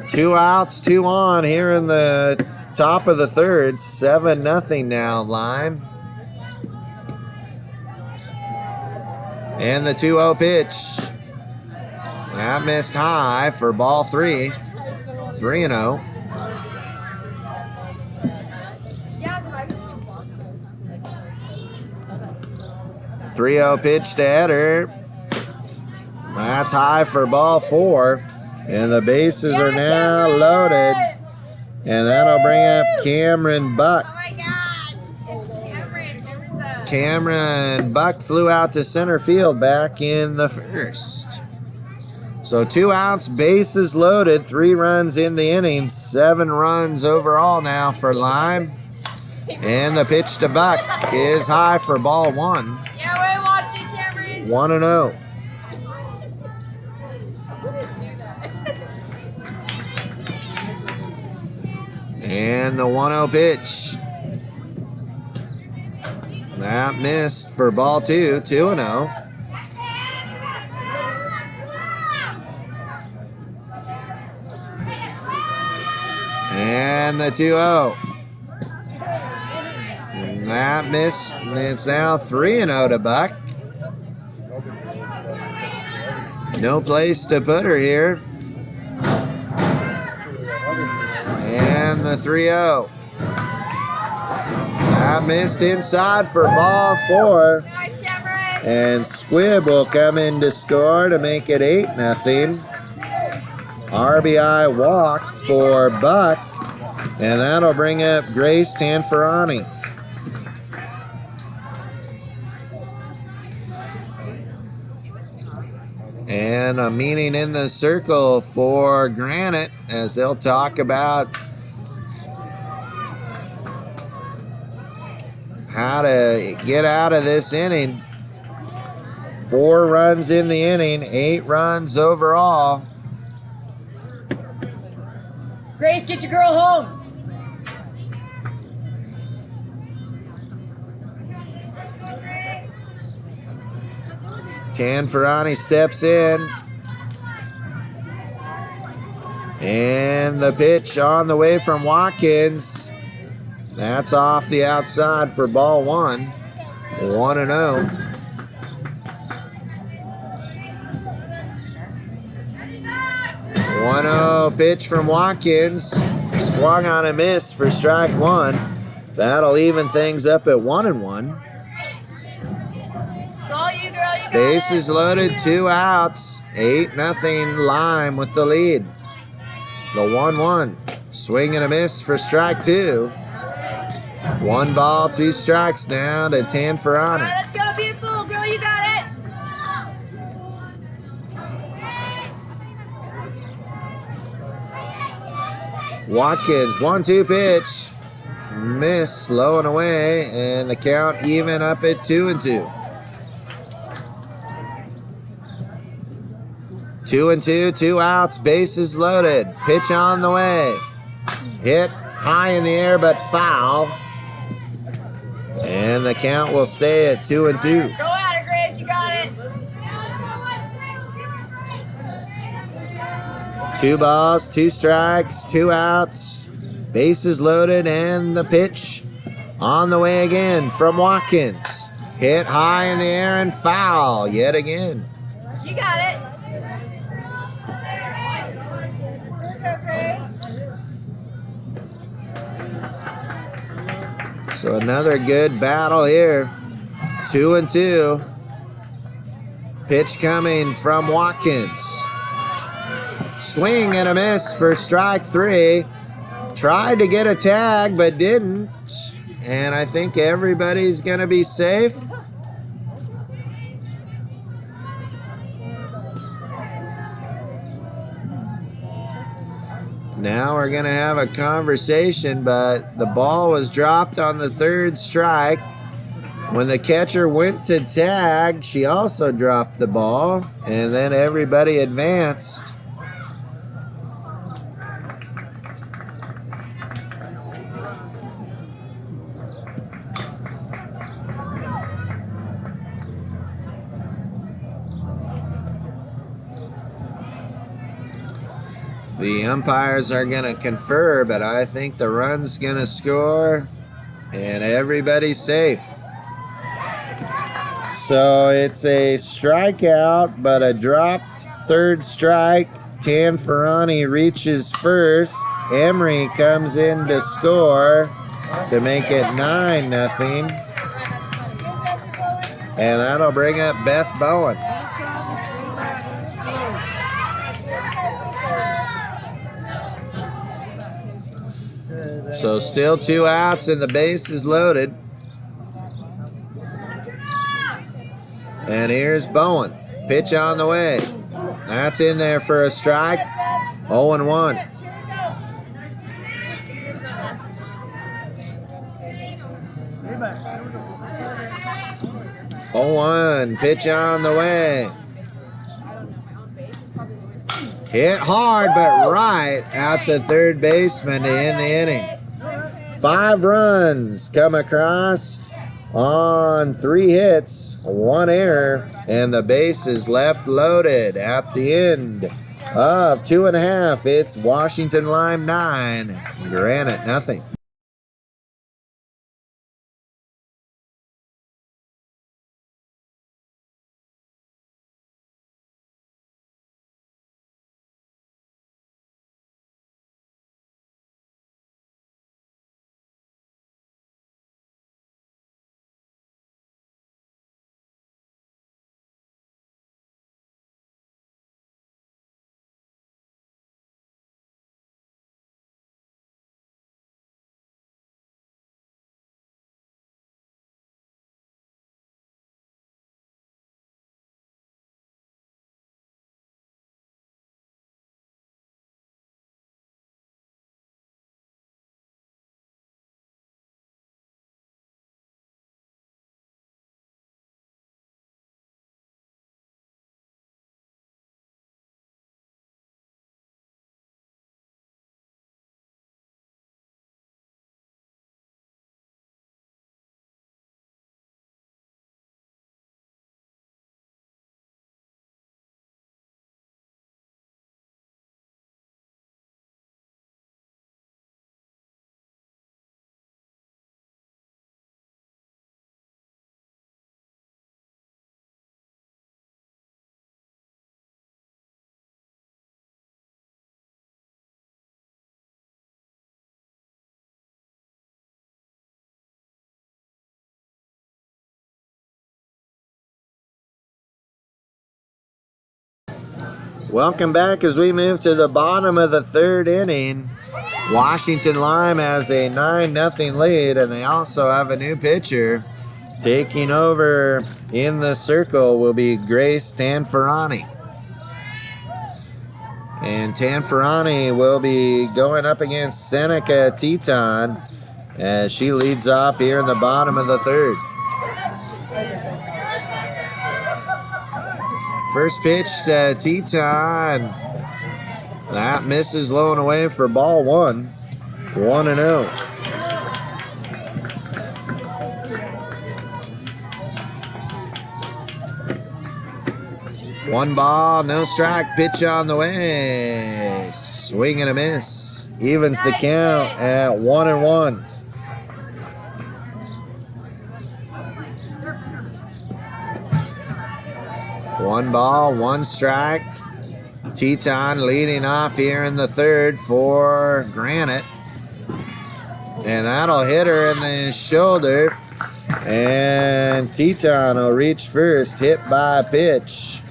2 outs, 2 on here in the top of the third. 7-0 now, Lime. And the 2-0 pitch. That missed high for ball 3. 3-0. 3-0 pitch to Eder. That's high for ball 4. And the bases are now loaded. And that'll bring up Cameron Buck. Oh my gosh! It's Cameron Buck flew out to center field back in the first. So 2 outs, bases loaded, 3 runs in the inning, 7 runs overall now for Lime. And the pitch to Buck is high for ball 1. Yeah, we're watching, Cameron. 1-0. And the 1-0 pitch. That missed for ball 2. 2-0. And the 2-0. That missed. It's now 3-0 to Buck. No place to put her here. And the 3-0. That missed inside for ball 4. Nice, Cameron. And Squibb will come in to score to make it 8-0. RBI walk for Buck. And that'll bring up Grace Tanferani. And a meeting in the circle for Granite as they'll talk about how to get out of this inning. 4 runs in the inning, 8 runs overall. Grace, get your girl home. Tanferani steps in. And the pitch on the way from Watkins. That's off the outside for ball 1. 1-0. Pitch from Watkins. Swung on a miss for strike 1. That'll even things up at 1-1. It's all you, girl. You got Bases it. loaded, 2 outs. 8-0 Lime with the lead. The 1-1. Swing and a miss for strike 2. 1 ball, 2 strikes now to All right, Tanferani. let's go, beautiful. Girl, you got it. Watkins, 1-2 pitch. Miss, low and away, and the count even up at 2-2. 2-2, 2 outs, bases loaded. Pitch on the way. Hit high in the air, but foul. And the count will stay at 2-2. Go at it, Grace. You got it. 2 balls, 2 strikes, 2 outs. Bases loaded, and the pitch on the way again from Watkins. Hit high in the air and foul yet again. You got it. So another good battle here. 2-2. Pitch coming from Watkins. Swing and a miss for strike 3. Tried to get a tag but didn't. And I think everybody's going to be safe. Now we're going to have a conversation, but the ball was dropped on the 3rd strike. When the catcher went to tag, she also dropped the ball, and then everybody advanced. The umpires are going to confer, but I think the run's going to score, and everybody's safe. So it's a strikeout, but a dropped 3rd strike. Tanferrani reaches first. Emery comes in to score to make it 9-0. And that'll bring up Beth Bowen. So still 2 outs and the base is loaded. And here's Bowen. Pitch on the way. That's in there for a strike. 0-1. 0-1. Pitch on the way. Hit hard but right at the 3rd baseman to end the inning. 5 runs come across on 3 hits, 1 error, and the base is left loaded at the end of 2.5. It's Washington Lime 9, Granite nothing. Welcome back as we move to the bottom of the 3rd inning. Washington Lime has a 9-0 lead, and they also have a new pitcher. Taking over in the circle will be Grace Tanferrani. And Tanferrani will be going up against Seneca Teton as she leads off here in the bottom of the 3rd. First pitch to Teton. That misses low and away for ball 1. 1-0. One ball, no strike, pitch on the way. Swing and a miss. Evens the count at 1-1. One ball, 1 strike. Teton leading off here in the 3rd for Granite. And that'll hit her in the shoulder. And Teton will reach first, hit by a pitch.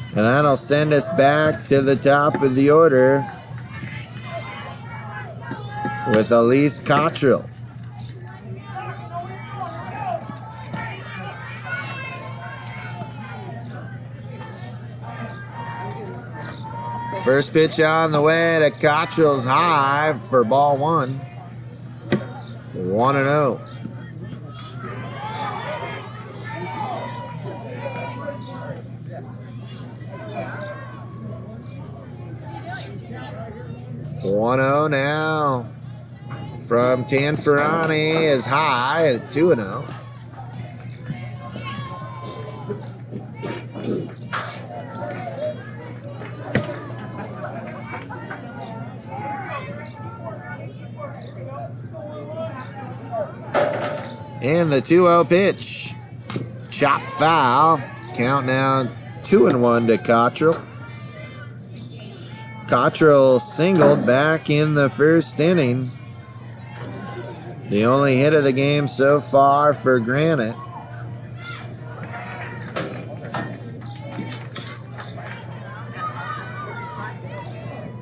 And that'll send us back to the top of the order with Elise Cottrell. First pitch on the way to Cottrell's high for ball one. 1-0. Now from Tanferrani is high at 2-0. And the 2-0 pitch. Chop foul. Count now 2-1 to Cottrell. Cottrell singled back in the first inning. The only hit of the game so far for Granite.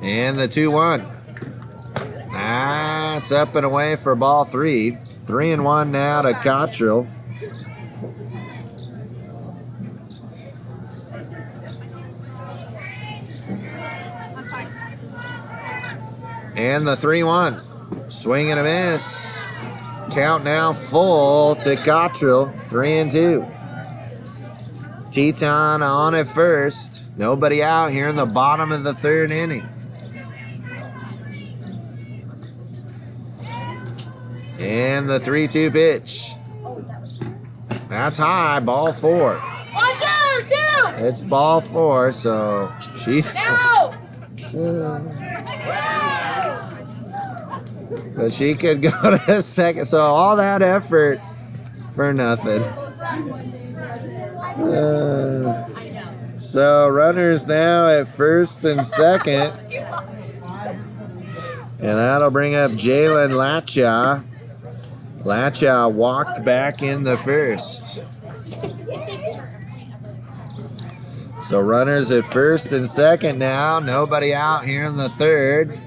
And the 2-1. That's up and away for ball three. 3-1 now to Cottrell. And the 3-1. Swing and a miss. Count now full to Cottrell. 3-2. Teton on at first. Nobody out here in the bottom of the third inning. And the 3-2 pitch. That's high. Ball four. 1, 2, 2. It's ball four, so she's. No. But she could go to second. So all that effort for nothing. So runners now at first and second. And that'll bring up Jalen Latcha. Latcha walked back in the first. So runners at first and second now. Nobody out here in the third.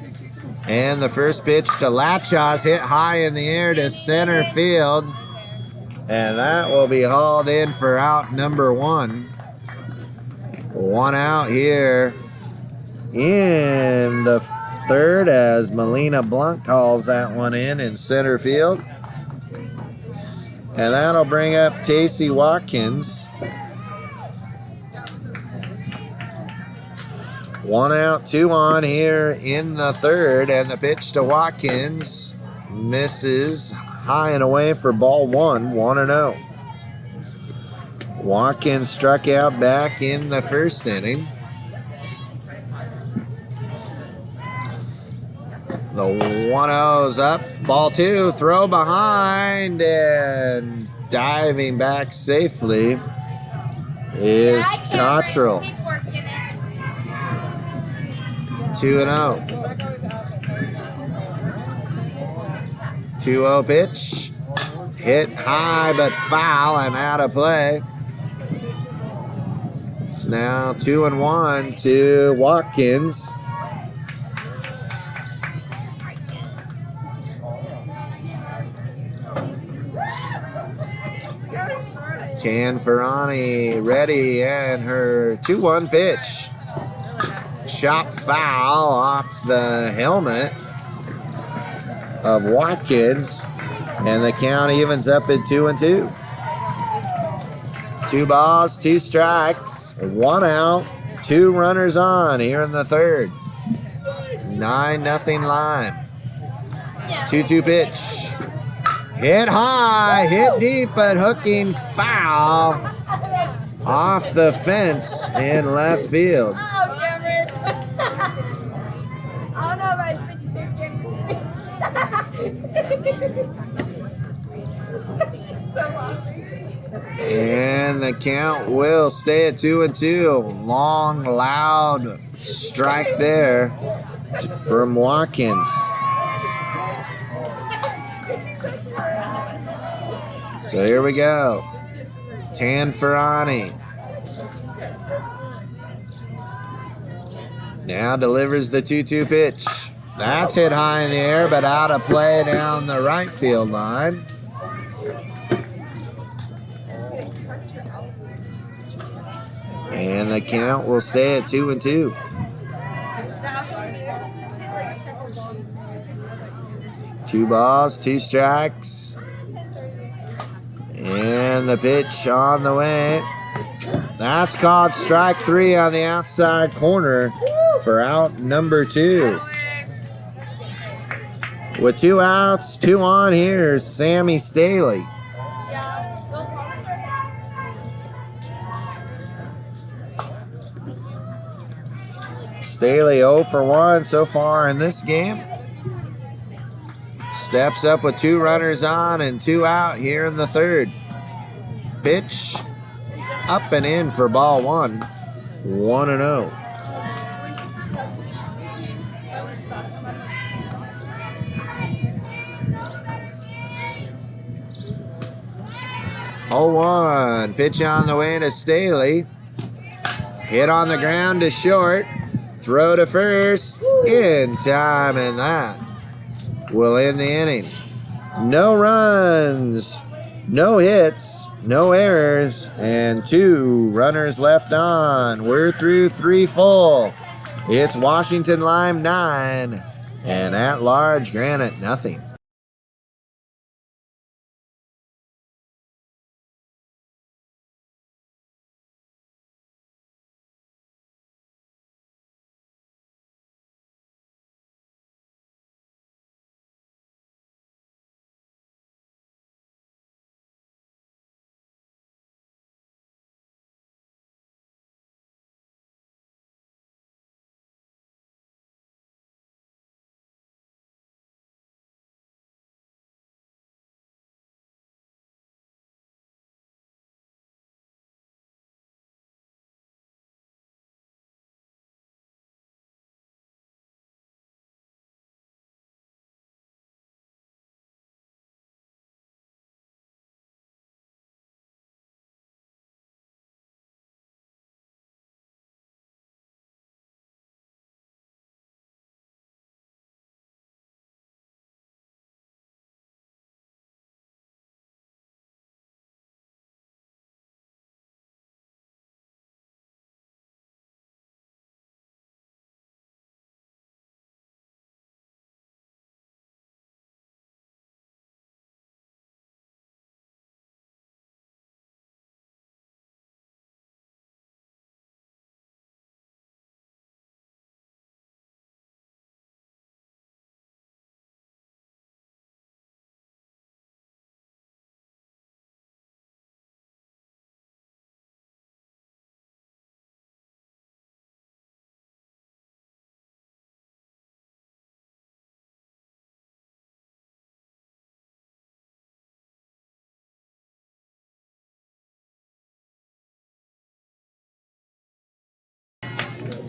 And the first pitch to Latcha's hit high in the air to center field. And that will be hauled in for out number one. One out here in the third as Melina Blunt calls that one in center field. And that'll bring up Tacey Watkins. One out, two on here in the third, and the pitch to Watkins misses high and away for ball one, 1-0. Watkins struck out back in the first inning. The 1-0's up, ball two, throw behind, and diving back safely is Cottrell. 2-0. 2-0 pitch. Hit high but foul and out of play. It's now 2-1 to Watkins. Tanferrani ready and her 2-1 pitch. Chop foul off the helmet of Watkins, and the count evens up at 2-2. 2 balls, 2 strikes, 1 out, 2 runners on here in the third. 9-0 line. 2-2 pitch. Hit high, hit deep, but hooking foul off the fence in left field. And the count will stay at 2-2. Long, loud strike there from Watkins. So here we go. Tanferani. Now delivers the 2-2 pitch. That's hit high in the air, but out of play down the right field line. And the count will stay at 2-2. Two balls, two strikes. And the pitch on the way. That's called strike 3 on the outside corner for out number 2. With 2 outs, 2 on, here's Sammy Staley. Staley 0 for 1 so far in this game. Steps up with 2 runners on and 2 out here in the third. Pitch up and in for ball 1. 1-0. Oh, 1. Pitch on the way to Staley. Hit on the ground to short. Throw to first. In time, and that will end the inning. No runs, no hits, no errors, and 2 runners left on. We're through 3 full. It's Washington Lime 9 and at large Granite nothing.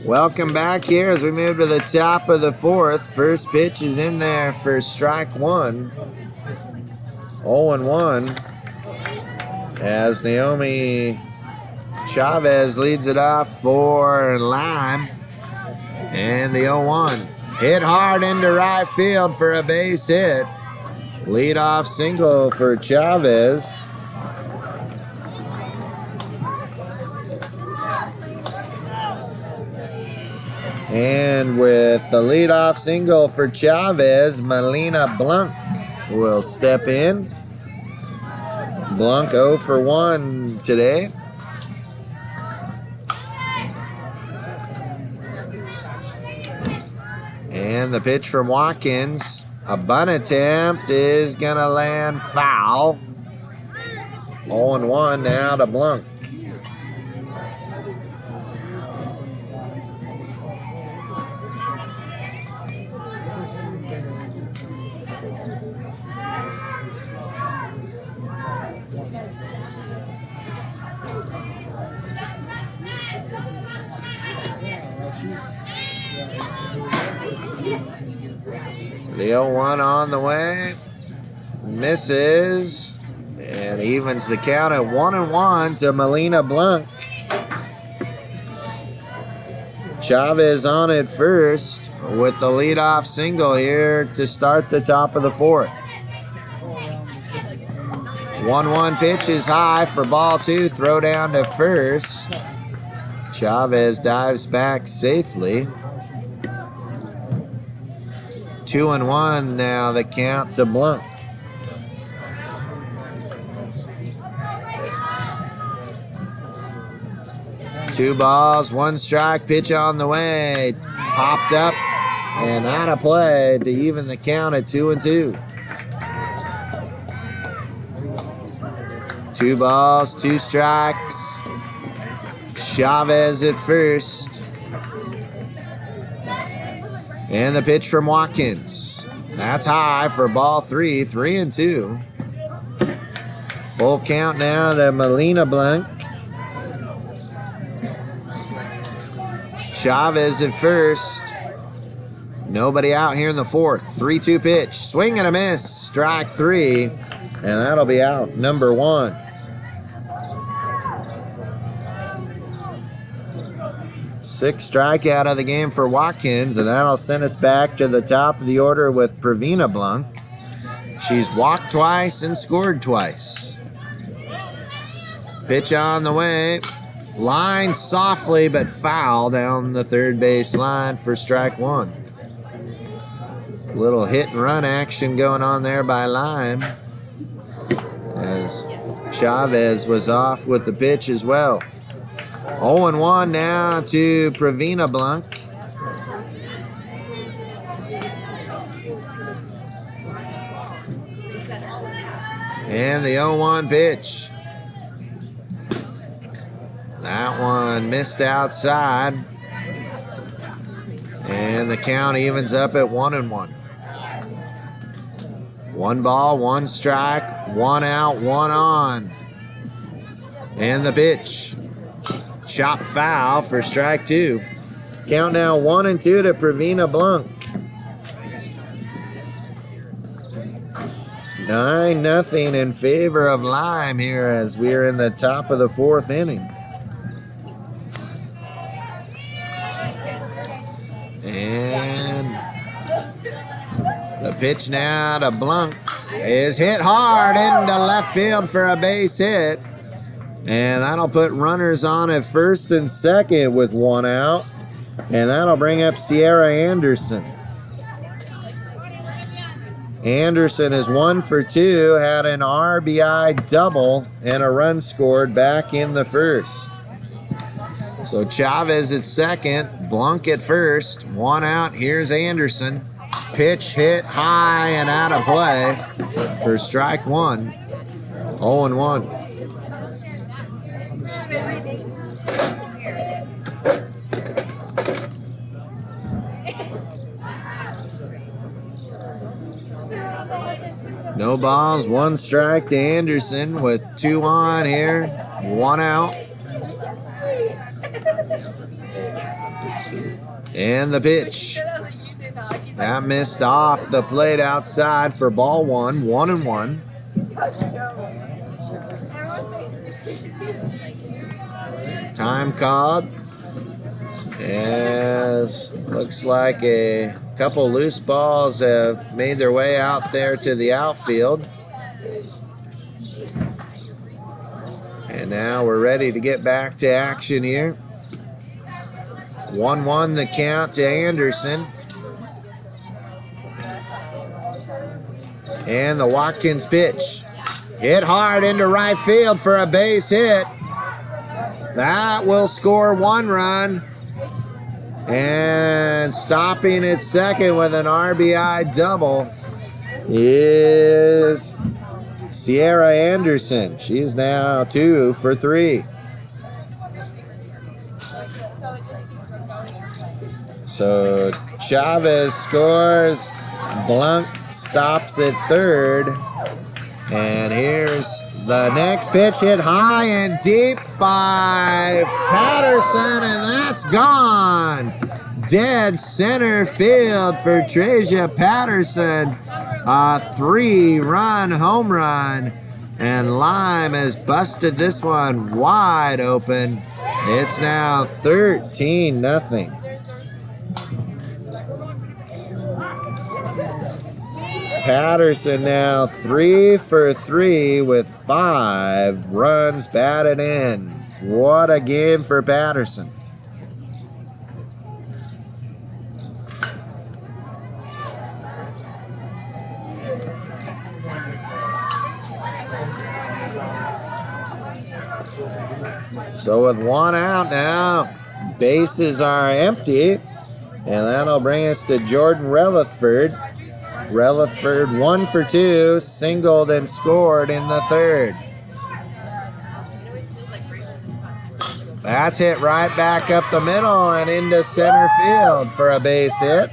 Welcome back here as we move to the top of the 4th. First pitch is in there for strike 1. 0-1 as Naomi Chavez leads it off for Lime. And the 0-1. Hit hard into right field for a base hit. Leadoff single for Chavez. And with the leadoff single for Chavez, Melina Blanc will step in. Blanc 0 for 1 today. And the pitch from Watkins. A bunt attempt is going to land foul. 0-1 now to Blanc. The 0-1 on the way. Misses. And evens the count at 1-1 to Melina Blanc. Chavez on it first with the leadoff single here to start the top of the fourth. 1-1 pitch is high for ball two. Throw down to first. Chavez dives back safely. 2-1 now the count to Blanc. Two balls, one strike, pitch on the way. Popped up and out of play to even the count at 2-2. 2 balls, 2 strikes. Chavez at first. And the pitch from Watkins. That's high for ball 3, 3-2. Full count now to Melina Blanc. Chavez at first. Nobody out here in the fourth. 3-2 pitch. Swing and a miss. Strike 3. And that'll be out. Number 1. Sixth strikeout of the game for Watkins. And that'll send us back to the top of the order with Pravina Blanc. She's walked twice and scored twice. Pitch on the way. Line softly but foul down the third base line for strike 1. Little hit and run action going on there by Lime, as Chavez was off with the pitch as well. 0-1 now to Pravina Blanc. And the 0-1 pitch. That one missed outside. And the count evens up at 1-1. 1 ball, 1 strike, 1 out, 1 on. And the pitch. Chop foul for strike 2. Count now 1-2 to Pravina Blanc. 9-0 in favor of Lime here as we're in the top of the 4th inning. And the pitch now to Blanc is hit hard into left field for a base hit. And that'll put runners on at first and second with 1 out. And that'll bring up Sierra Anderson. Anderson is 1 for 2, had an RBI double and a run scored back in the first. So Chavez at second, Blanc at first, 1 out. Here's Anderson. Pitch hit high and out of play for strike 1. 0-1. No balls, 1 strike to Anderson with 2 on here, 1 out. And the pitch. That missed off the plate outside for ball 1, 1-1. Time called. As looks like a couple loose balls have made their way out there to the outfield. And now we're ready to get back to action here. 1-1 the count to Anderson. And the Watkins pitch. Hit hard into right field for a base hit. That will score 1 run. And stopping at second with an RBI double is Sierra Anderson. She's now 2 for 3. So Chavez scores. Blanc stops at third. And here's the next pitch, hit high and deep by Patterson, and that's gone. Dead center field for Tresia Patterson. A 3-run home run. And Lime has busted this one wide open. It's now 13-0. Patterson now 3 for 3 with 5 runs batted in. What a game for Patterson. So with one out now, bases are empty, and that'll bring us to Jordan Relaford. Relaford 1 for 2, singled and scored in the third. That's hit right back up the middle and into center field for a base hit.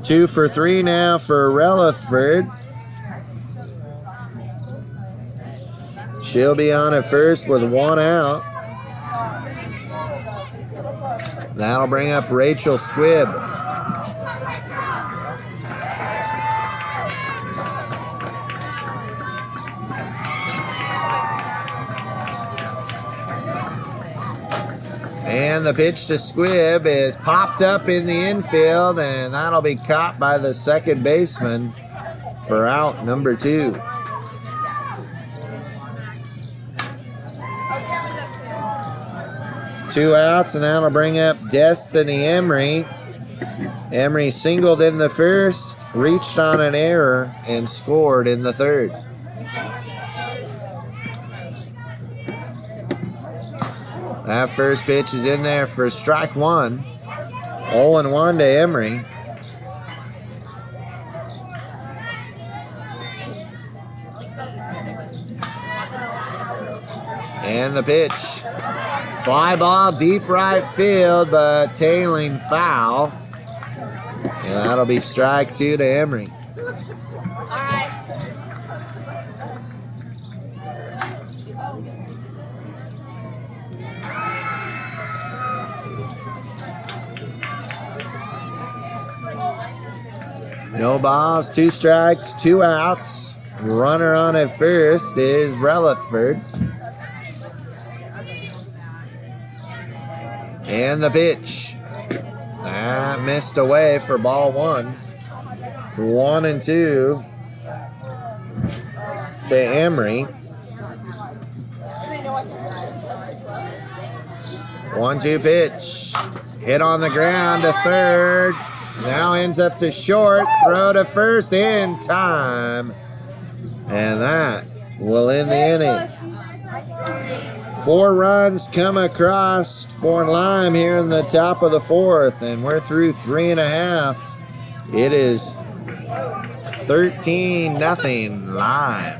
2 for 3 now for Relaford. She'll be on at first with one out. That'll bring up Rachel Squibb. And the pitch to Squibb is popped up in the infield, and that'll be caught by the second baseman for out number 2. Two outs, and that'll bring up Destiny Emery. Emery singled in the first, reached on an error, and scored in the third. That first pitch is in there for strike 1. 0-1 to Emery. And the pitch. Fly ball deep right field, but tailing foul. And that'll be strike 2 to Emery. No balls, 2 strikes, 2 outs. Runner on at first is Relaford. And the pitch. That missed away for ball 1. 1-2 to Emery. 1-2 pitch. Hit on the ground to third. Now ends up to short. Throw to first in time. And that will end the inning. 4 runs come across for Lime here in the top of the 4th, and we're through 3.5. It is 13-0 Lime.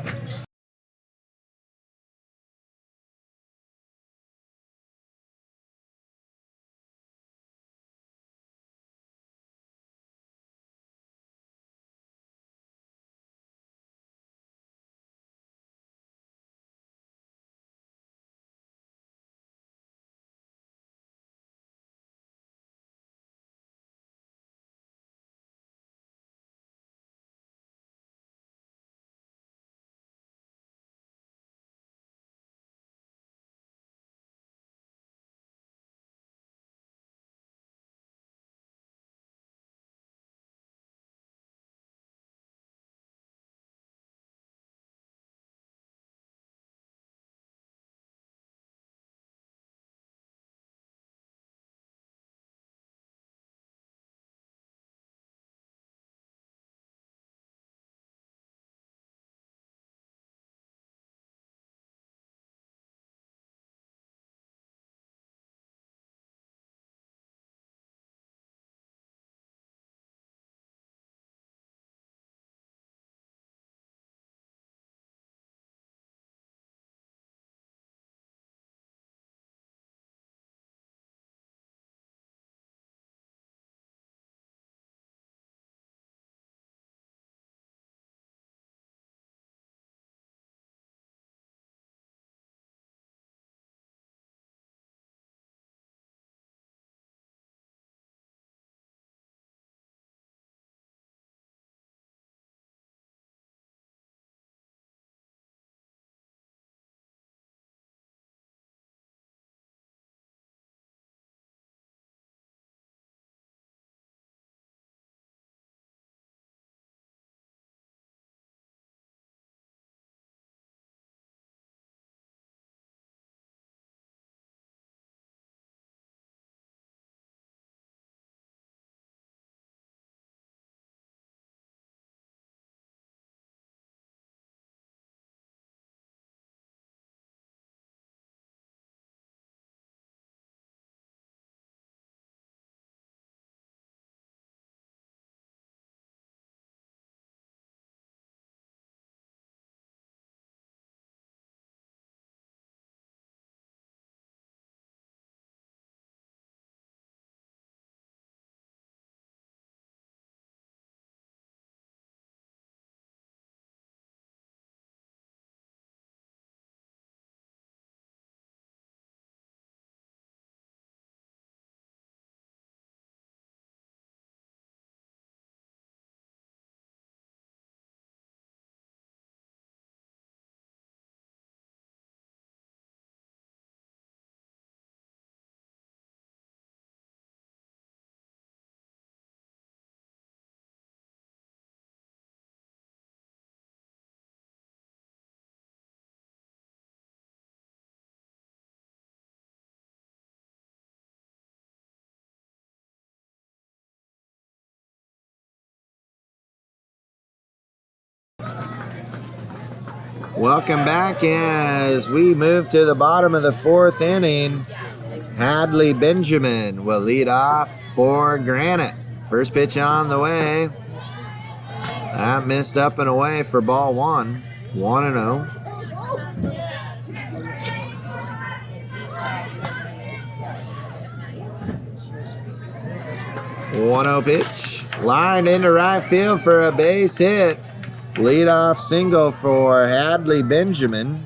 Welcome back as we move to the bottom of the fourth inning. Hadley Benjamin will lead off for Granite. First pitch on the way. That missed up and away for ball one. 1-0. 1-0 pitch. Lined into right field for a base hit. Leadoff single for Hadley Benjamin.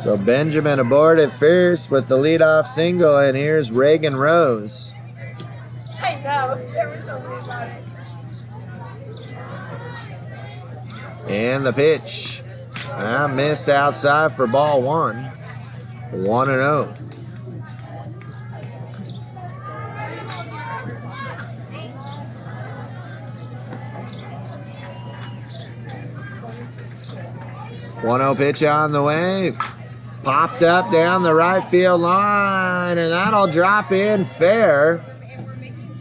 So Benjamin aboard at first with the leadoff single, and here's Reagan Rose. I know. Never told me about it. And the pitch. Missed outside for ball one. 1-0. Pitch on the way. Popped up down the right field line, and that'll drop in fair.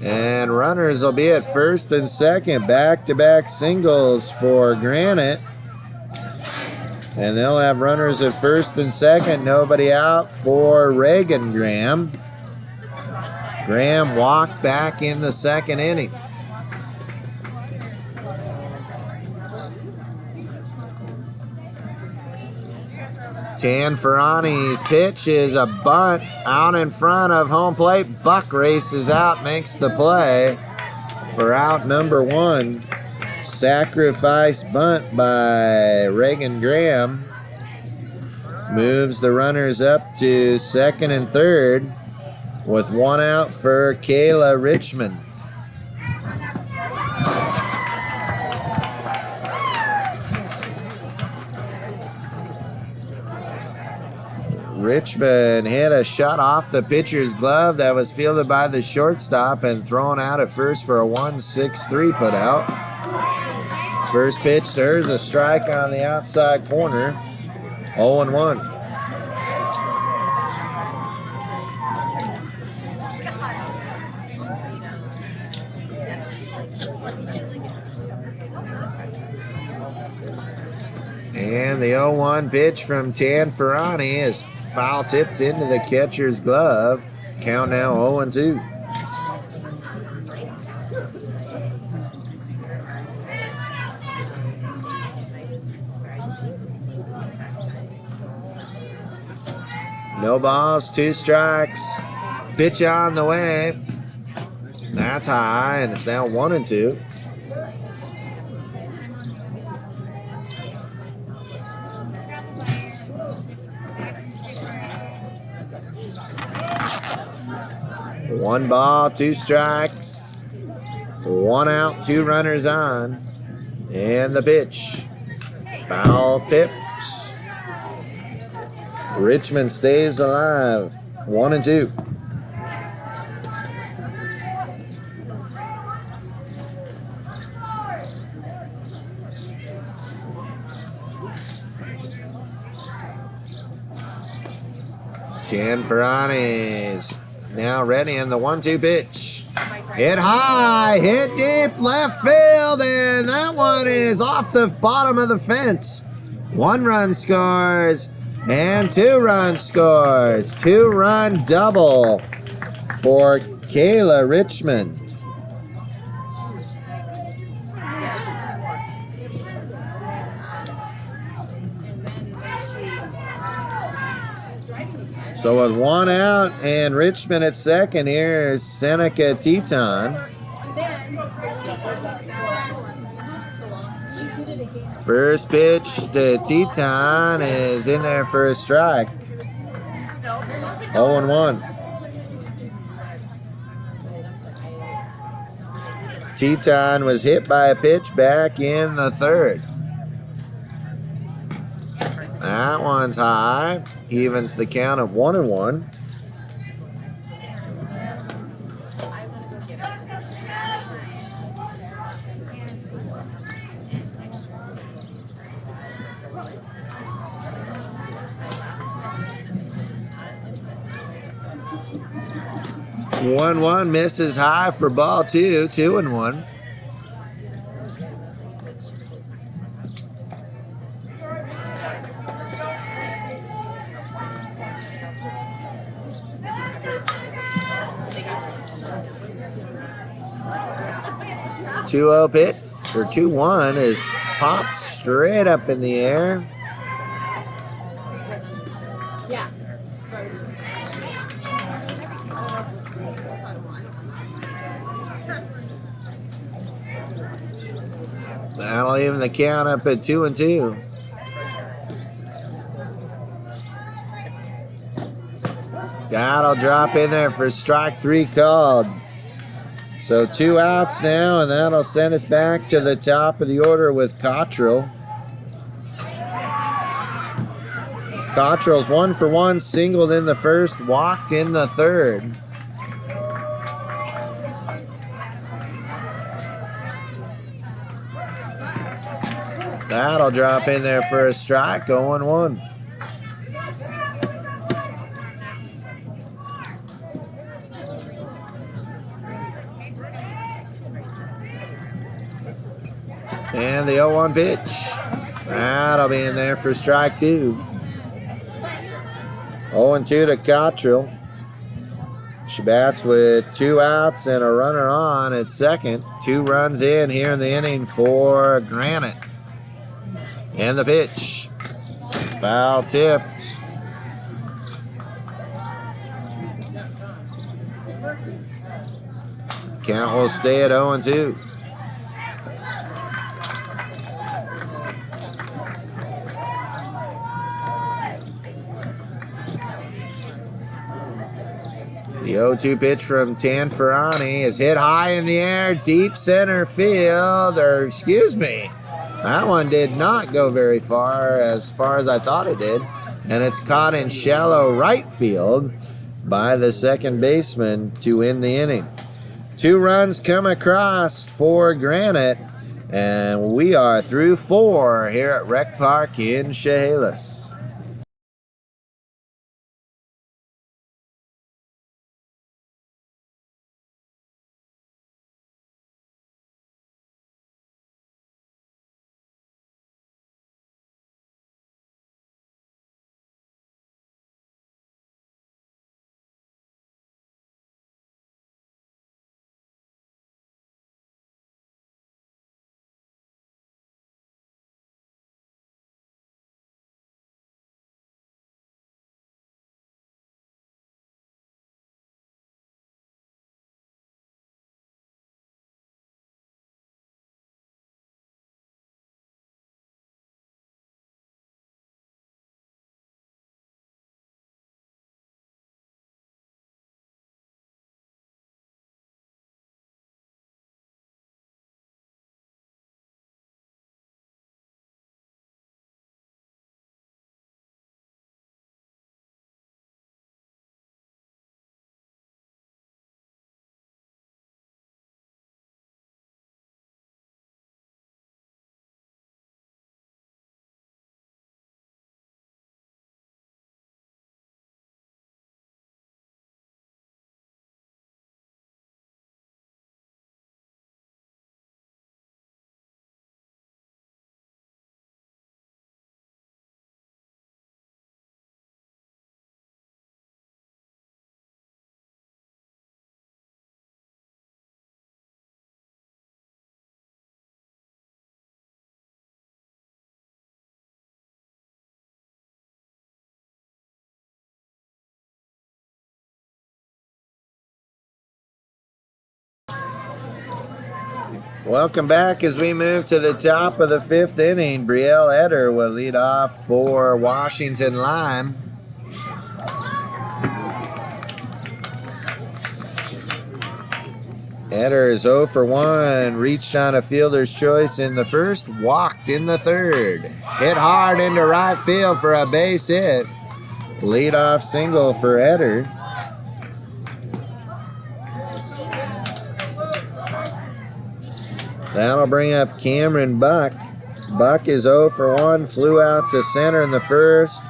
And runners will be at first and second. Back-to-back singles for Granite. And they'll have runners at first and second. Nobody out for Reagan Graham. Graham walked back in the second inning. Tanferrani's pitch is a bunt out in front of home plate. Buck races out, makes the play for out number one. Sacrifice bunt by Reagan Graham. Moves the runners up to second and third with one out for Kayla Richmond. Richmond hit a shot off the pitcher's glove that was fielded by the shortstop and thrown out at first for a 1-6-3 put out. First pitch to her is a strike on the outside corner. 0-1. And the 0-1 pitch from Tanferrani is foul tipped into the catcher's glove. Count now 0-2. No balls, 2 strikes. Pitch on the way. That's high, and it's now 1-2. One ball, 2 strikes. 1 out, 2 runners on. And the pitch. Foul tips. Richmond stays alive. 1-2. Tanferrani's now ready in the 1-2 pitch. Hit high, hit deep left field, and that one is off the bottom of the fence. 1 run scores, and 2 run scores. 2-run double for Kayla Richmond. So with 1 out and Richmond at second, here's Seneca Teton. First pitch to Teton is in there for a strike. 0-1. Teton was hit by a pitch back in the third. That one's high. Evens the count of 1-1. 1-1 misses high for ball 2, 2-1. Two-0 pitch, or 2-1 is popped straight up in the air. Yeah. That'll even the count up at 2-2. That'll drop in there for strike 3 called. So 2 outs now, and that'll send us back to the top of the order with Cottrell. Cottrell's 1 for 1, singled in the first, walked in the third. That'll drop in there for a strike, 0-1. And the 0-1 pitch. That'll be in there for strike 2. 0-2 to Cottrell. She bats with 2 outs and a runner on at second. 2 runs in here in the inning for Granite. And the pitch. Foul tipped. Count will stay at 0-2. The 0-2 pitch from Tanferani is hit high in the air, deep center field, or excuse me, that one did not go very far as I thought it did. And it's caught in shallow right field by the second baseman to end the inning. 2 runs come across for Granite, and we are through 4 here at Rec Park in Chehalis. Welcome back as we move to the top of the 5th inning. Brielle Eder will lead off for Washington Lime. Eder is 0 for 1, reached on a fielder's choice in the first, walked in the third. Hit hard into right field for a base hit. Leadoff single for Eder. That'll bring up Cameron Buck. Buck is 0 for 1, flew out to center in the first,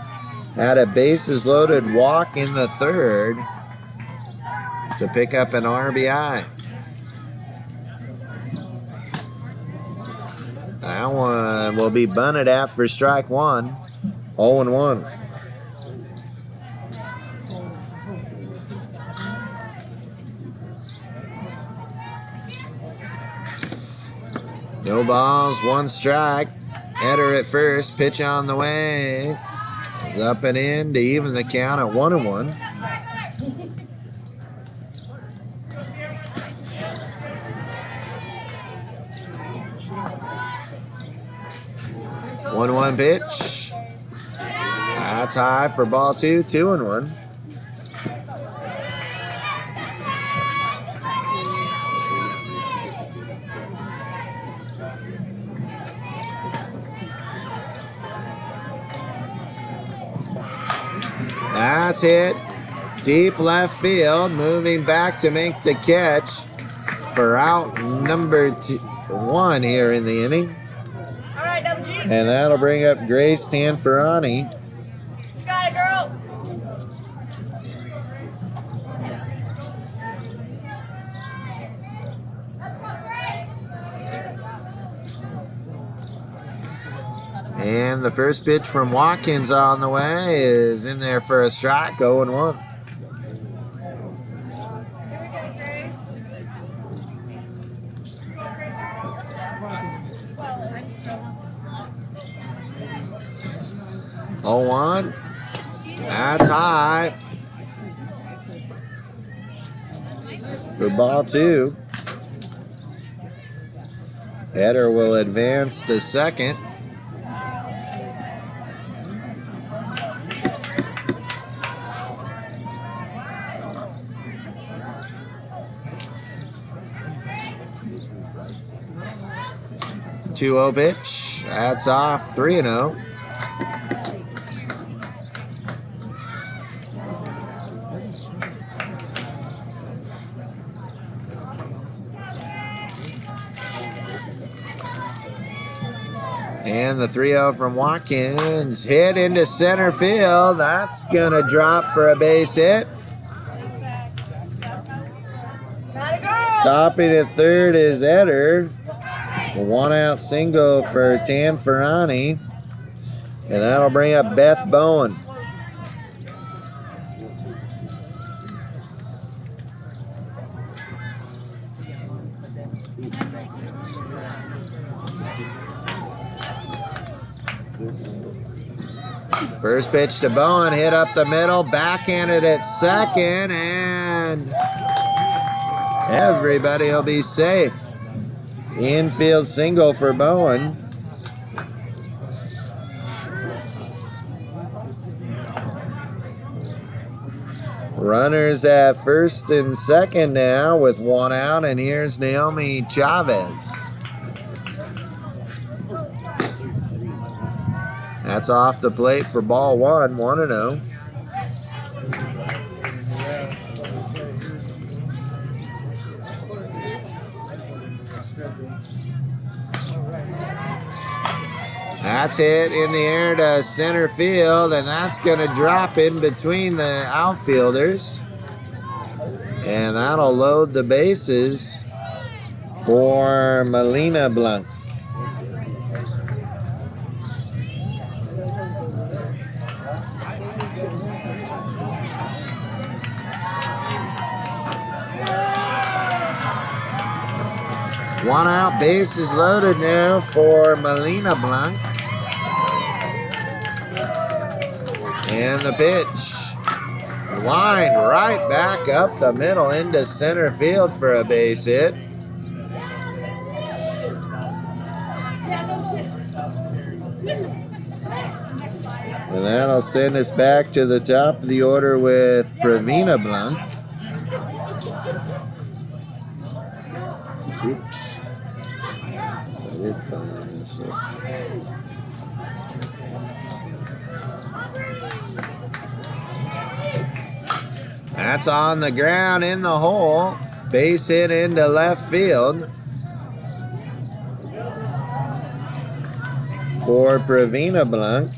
had a bases loaded walk in the third to pick up an RBI. That one will be bunted at for strike one. 0-1. No balls, 1 strike. Header at first, pitch on the way. It's up and in to even the count at 1-1. One pitch. That's high for ball 2, 2-1. That's hit deep left field, moving back to make the catch for out number 1 here in the inning. All right, Double G. And that'll bring up Grace Tanferani. You got it, girl. And the first pitch from Watkins on the way is in there for a strike, 0-1. Oh, 1. That's high for ball 2. Header will advance to second. Two-0 pitch. That's off. 3-0. And the 3-0 from Watkins. Hit into center field. That's going to drop for a base hit. Stopping at third is Eder. A 1-out single for Tanferani. And that'll bring up Beth Bowen. First pitch to Bowen, hit up the middle, backhanded at second, and everybody will be safe. Infield single for Bowen. Runners at first and second now with 1 out, and here's Naomi Chavez. That's off the plate for ball 1, 1-0. That's hit in the air to center field, and that's going to drop in between the outfielders. And that'll load the bases for Melina Blanc. One out, base is loaded now for Melina Blanc. And the pitch. Lined right back up the middle into center field for a base hit. And that'll send us back to the top of the order with Pravina Blanc. Oops. That's on the ground in the hole. Base hit into left field for Pravina Blanc.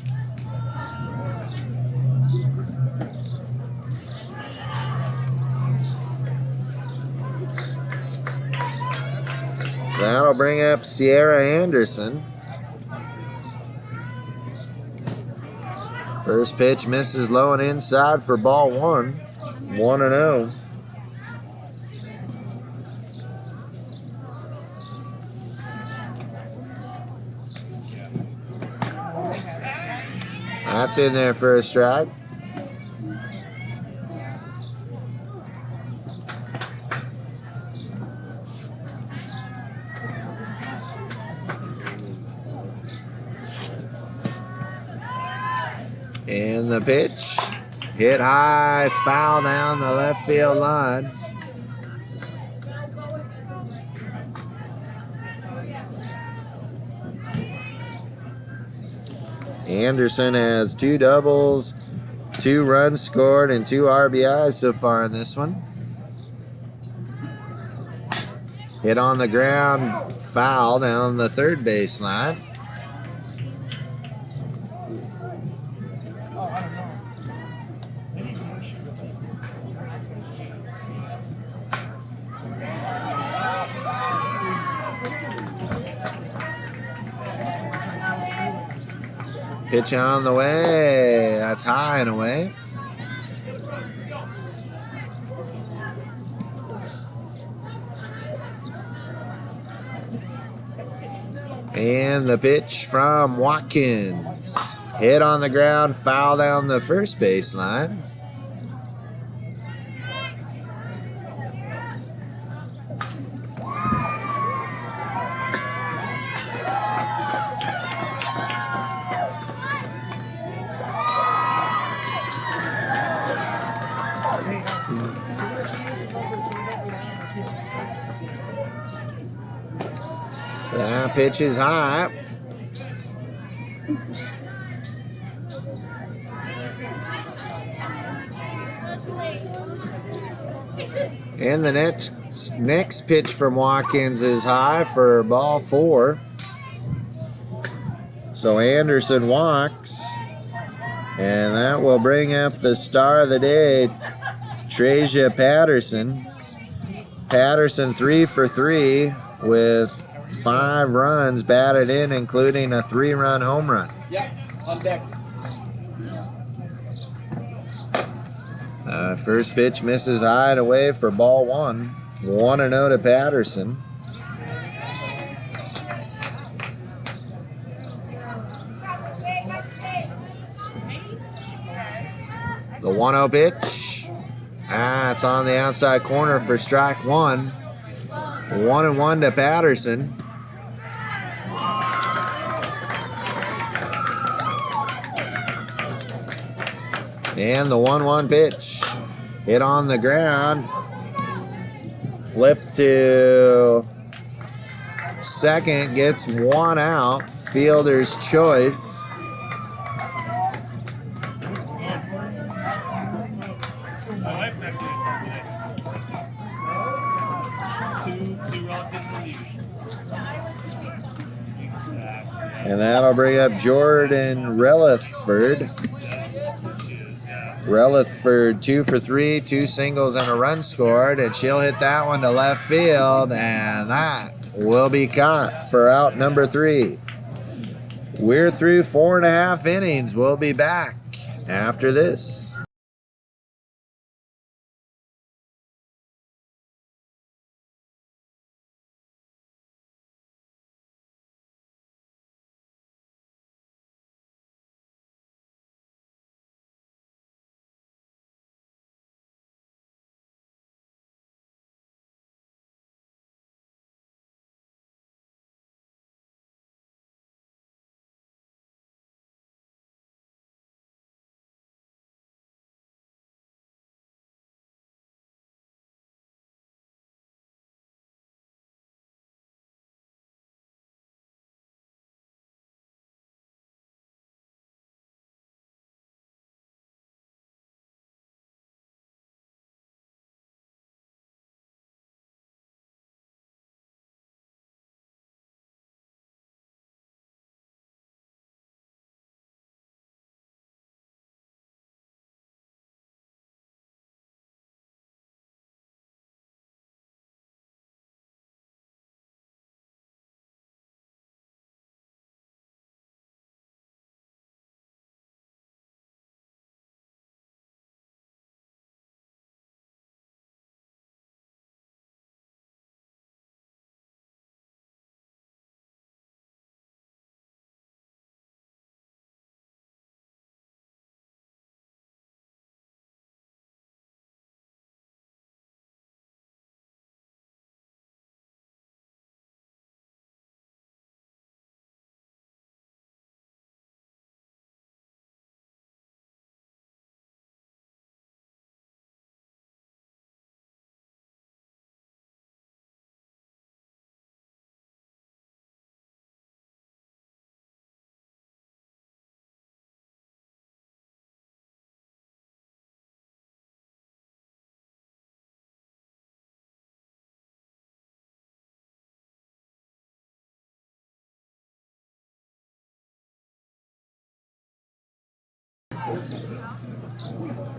That'll bring up Sierra Anderson. First pitch misses low and inside for ball one. 1-0. That's in there for a strike. And the pitch, hit high, foul down the left field line. Anderson has 2 doubles, 2 runs scored, and 2 RBIs so far in this one. Hit on the ground, foul down the third base line. Pitch on the way. That's high and away. And the pitch from Watkins. Hit on the ground, foul down the first baseline. That pitch is high. And the next pitch from Watkins is high for ball 4. So Anderson walks, and that will bring up the star of the day, Trasia Patterson. Patterson 3 for 3 with 5 runs batted in, including a 3-run home run. Yep, on deck. First pitch misses high and away for ball 1. 1-0 to Patterson. The 1-0 pitch. It's on the outside corner for strike 1. 1-1 to Patterson. And the 1-1 pitch. Hit on the ground. Flip to second. Gets 1 out. Fielder's choice. And that'll bring up Jordan Relaford. Relaford 2 for 3, 2 singles and a run scored, and she'll hit that one to left field, and that will be caught for out number 3. We're through 4.5 innings. We'll be back after this.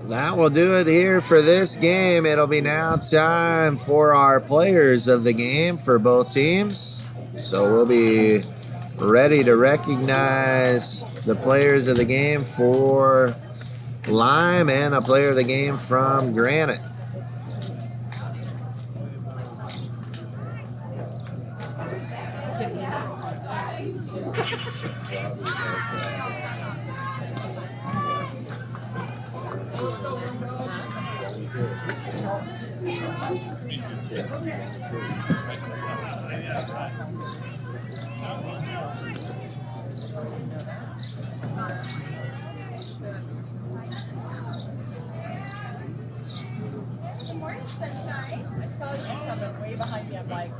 That will do it here for this game. It'll be now time for our players of the game for both teams. So we'll be ready to recognize the players of the game for Lime and a player of the game from Granite. Good morning, sunshine. I saw you coming way behind me. I'm like,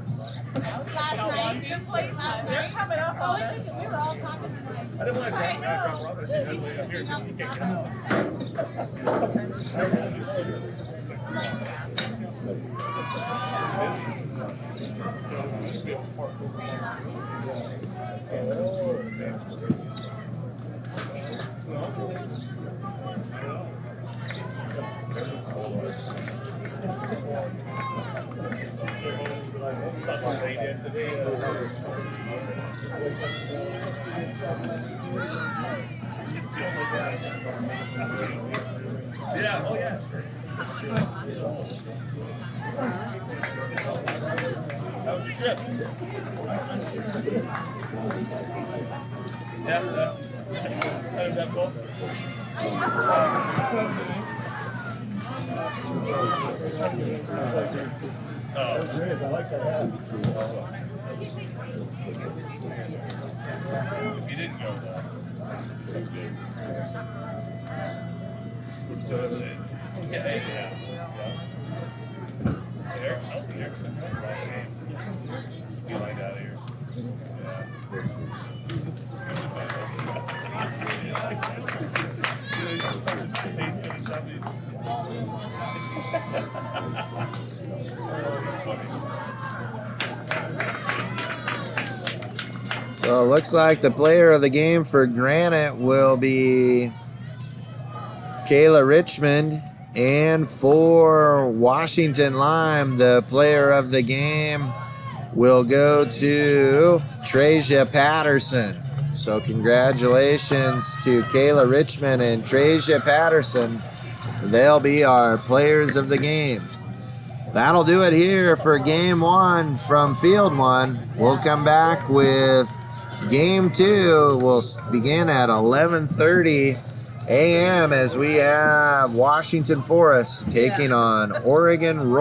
last night. They're coming up on us. We were all talking. I didn't want to talk about Robert. Yeah, oh yeah, sure. That was a trip. Yeah, that cool. I like that hat. If you didn't go, it's so good. So that's it. Yeah. Eric, that was the excellent last game. You like out of here. So it looks like the player of the game for Granite will be Kayla Richmond. And for Washington Lime, the player of the game will go to Trasia Patterson. So congratulations to Kayla Richmond and Trasia Patterson. They'll be our players of the game. That'll do it here for game one from field one. We'll come back with game two. We'll begin at 11:30 a.m. as we have Washington Forest taking on Oregon Royals.